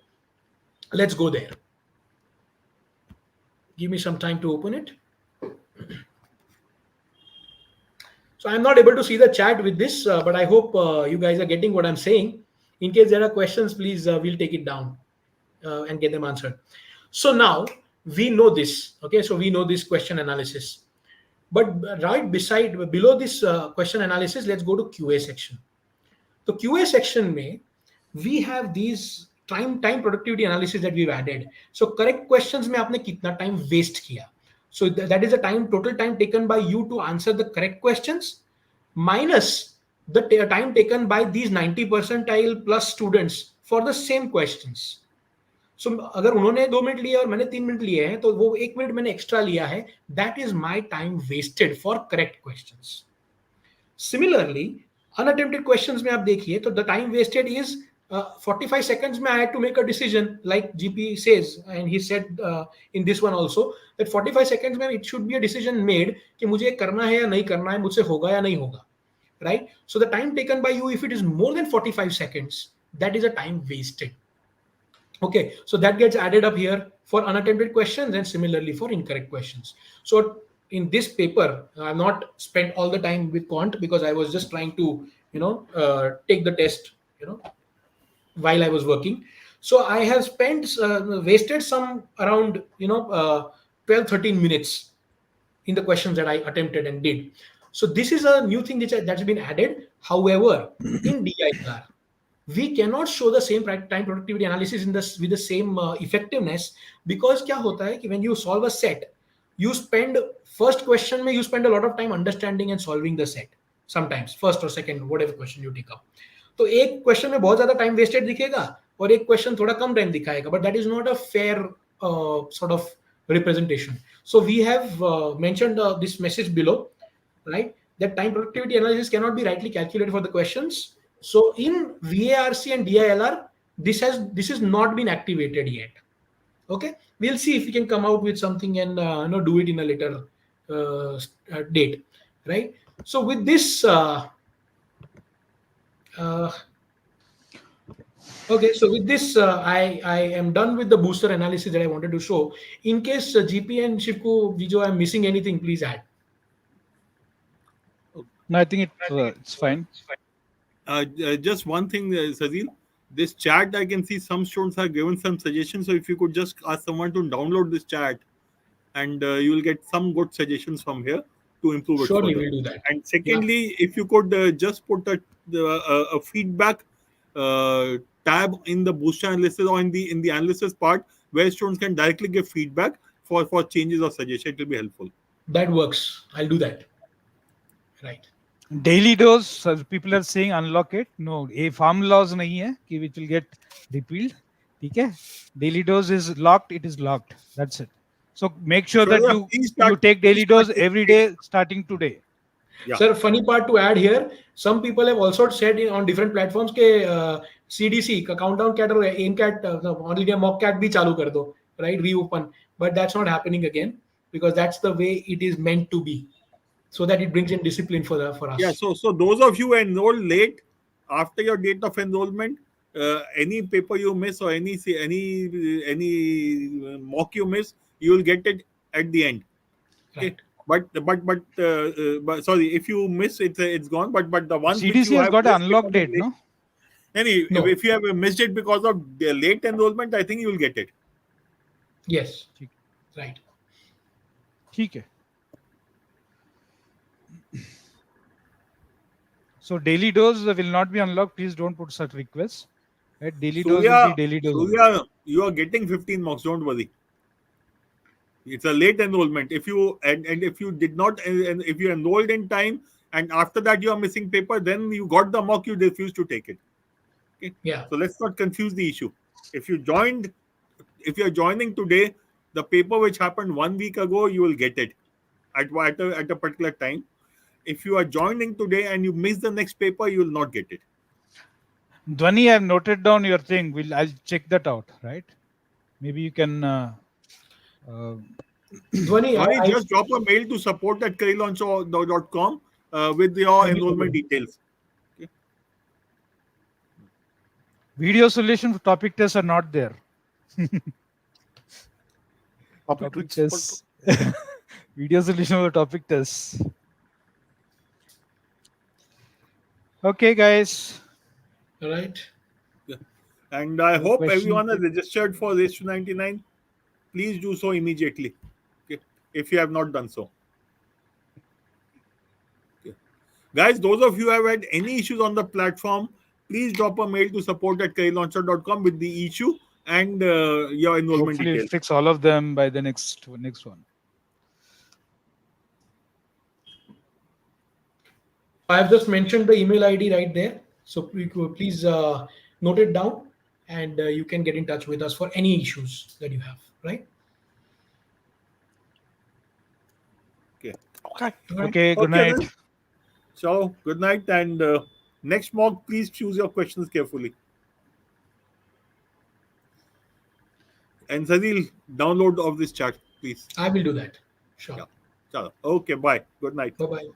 Let's go there. Give me some time to open it. So I'm not able to see the chat with this, but I hope you guys are getting what I'm saying. In case there are questions, please, we'll take it down and get them answered. So now we know this. Okay, so we know this question analysis. But right beside, below this question analysis, let's go to QA section. So QA section में we have these time productivity analysis that we've added. So correct questions में आपने कितना time waste किया. So that is the total time taken by you to answer the correct questions minus the time taken by these 90 percentile plus students for the same questions. So अगर उन्होंने 2 minute लिए और मैंने 3 minute लिए हैं तो वो 1 मिनट मैंने एक्स्ट्रा लिया है. That is my time wasted for correct questions. Similarly, unattempted questions में आप देखिए तो the time wasted is 45 seconds में I had to make a decision, like GP says, and he said in this one also that 45 seconds में it should be a decision made कि मुझे करना है या नहीं करना है, मुझसे होगा या नहीं होगा, right? So the time taken by you, if it is more than 45 seconds, that is a time wasted. Okay, so that gets added up here for unattempted questions and similarly for incorrect questions. So in this paper, I've not spent all the time with quant because I was just trying to, take the test, while I was working. So I have wasted some around, 12, 13 minutes in the questions that I attempted and did. So this is a new thing that's been added. However, in DIR, we cannot show the same time productivity analysis with the same effectiveness, because क्या होता है कि when you solve a set, you spend first question में you spend a lot of time understanding and solving the set, sometimes first or second whatever question you take up. तो एक question में बहुत ज़्यादा time wasted दिखेगा और एक question थोड़ा कम time दिखाएगा, but that is not a fair sort of representation. So we have mentioned this message below, right? That time productivity analysis cannot be rightly calculated for the questions. So in VARC and DILR, this is not been activated yet. Okay, we'll see if we can come out with something and do it in a later date, right? So with this, okay, so with this, I am done with the booster analysis that I wanted to show. In case GP and Shivku, Gejo, I'm missing anything, please add. No, I think it's fine. Just one thing, Sazil. This chat, I can see some students have given some suggestions. So if you could just ask someone to download this chat, and you will get some good suggestions from here to improve it. Surely further. we'll do that. And secondly, if you could just put a feedback tab in the booster analysis or in the analysis part where students can directly give feedback for changes or suggestions, it will be helpful. That works. I'll do that. Right. Daily dose, people are saying unlock it. No, a farm laws nahi hai ki which will get repealed. Okay? Daily dose is locked. It is locked. That's it. So make sure that you take daily dose every day starting today. Yeah. Sir, funny part to add here, some people have also said on different platforms ke CDC ka countdown cat or aim cat only mock cat bhi chalu kar do, right? Reopen, but that's not happening again because that's the way it is meant to be, so that it brings in discipline for us. Yeah. So those of you who enrolled late after your date of enrollment, any paper you miss or any mock you miss, you will get it at the end. Okay. Right. But sorry, if you miss it, it's gone. But the one CDC has got an unlock date, no? No. If you have missed it because of the late enrollment, I think you will get it. Yes. Right. Okay. So daily dose will not be unlocked. Please don't put such requests. Right? Daily dose will be daily dose. Surya, you are getting 15 marks. Don't worry. It's a late enrollment. If you and if you did not, and if you enrolled in time, and after that you are missing paper, then you got the mock, you refused to take it. Okay. Yeah. So let's not confuse the issue. If you are joining today, the paper which happened 1 week ago, you will get it at a particular time. If you are joining today and you miss the next paper, you will not get it. Dhwani, I have noted down your thing. I'll check that out, right? Maybe you can. Dhwani, just drop a mail to support@careerlaunch.com with your enrollment details. Okay. Video solution for topic tests are not there. Topic tests. Video solution for topic tests. Okay, guys. All right. Yeah. And I Any hope questions? everyone has registered for Race to 99. Please do so immediately. Okay. If you have not done so. Okay. Guys, those of you who have had any issues on the platform, please drop a mail to support@careerlauncher.com with the issue and your enrollment Hopefully, we'll details. fix all of them by the next one. I have just mentioned the email ID right there. So please note it down, and you can get in touch with us for any issues that you have. Right. Okay. Okay. All right. Okay, good Okay, night. then. So, good night. And next mock, please choose your questions carefully. And Sadil, download of this chat, please. I will do that. Sure. Yeah. Chalo. Okay, bye. Good night. Bye bye.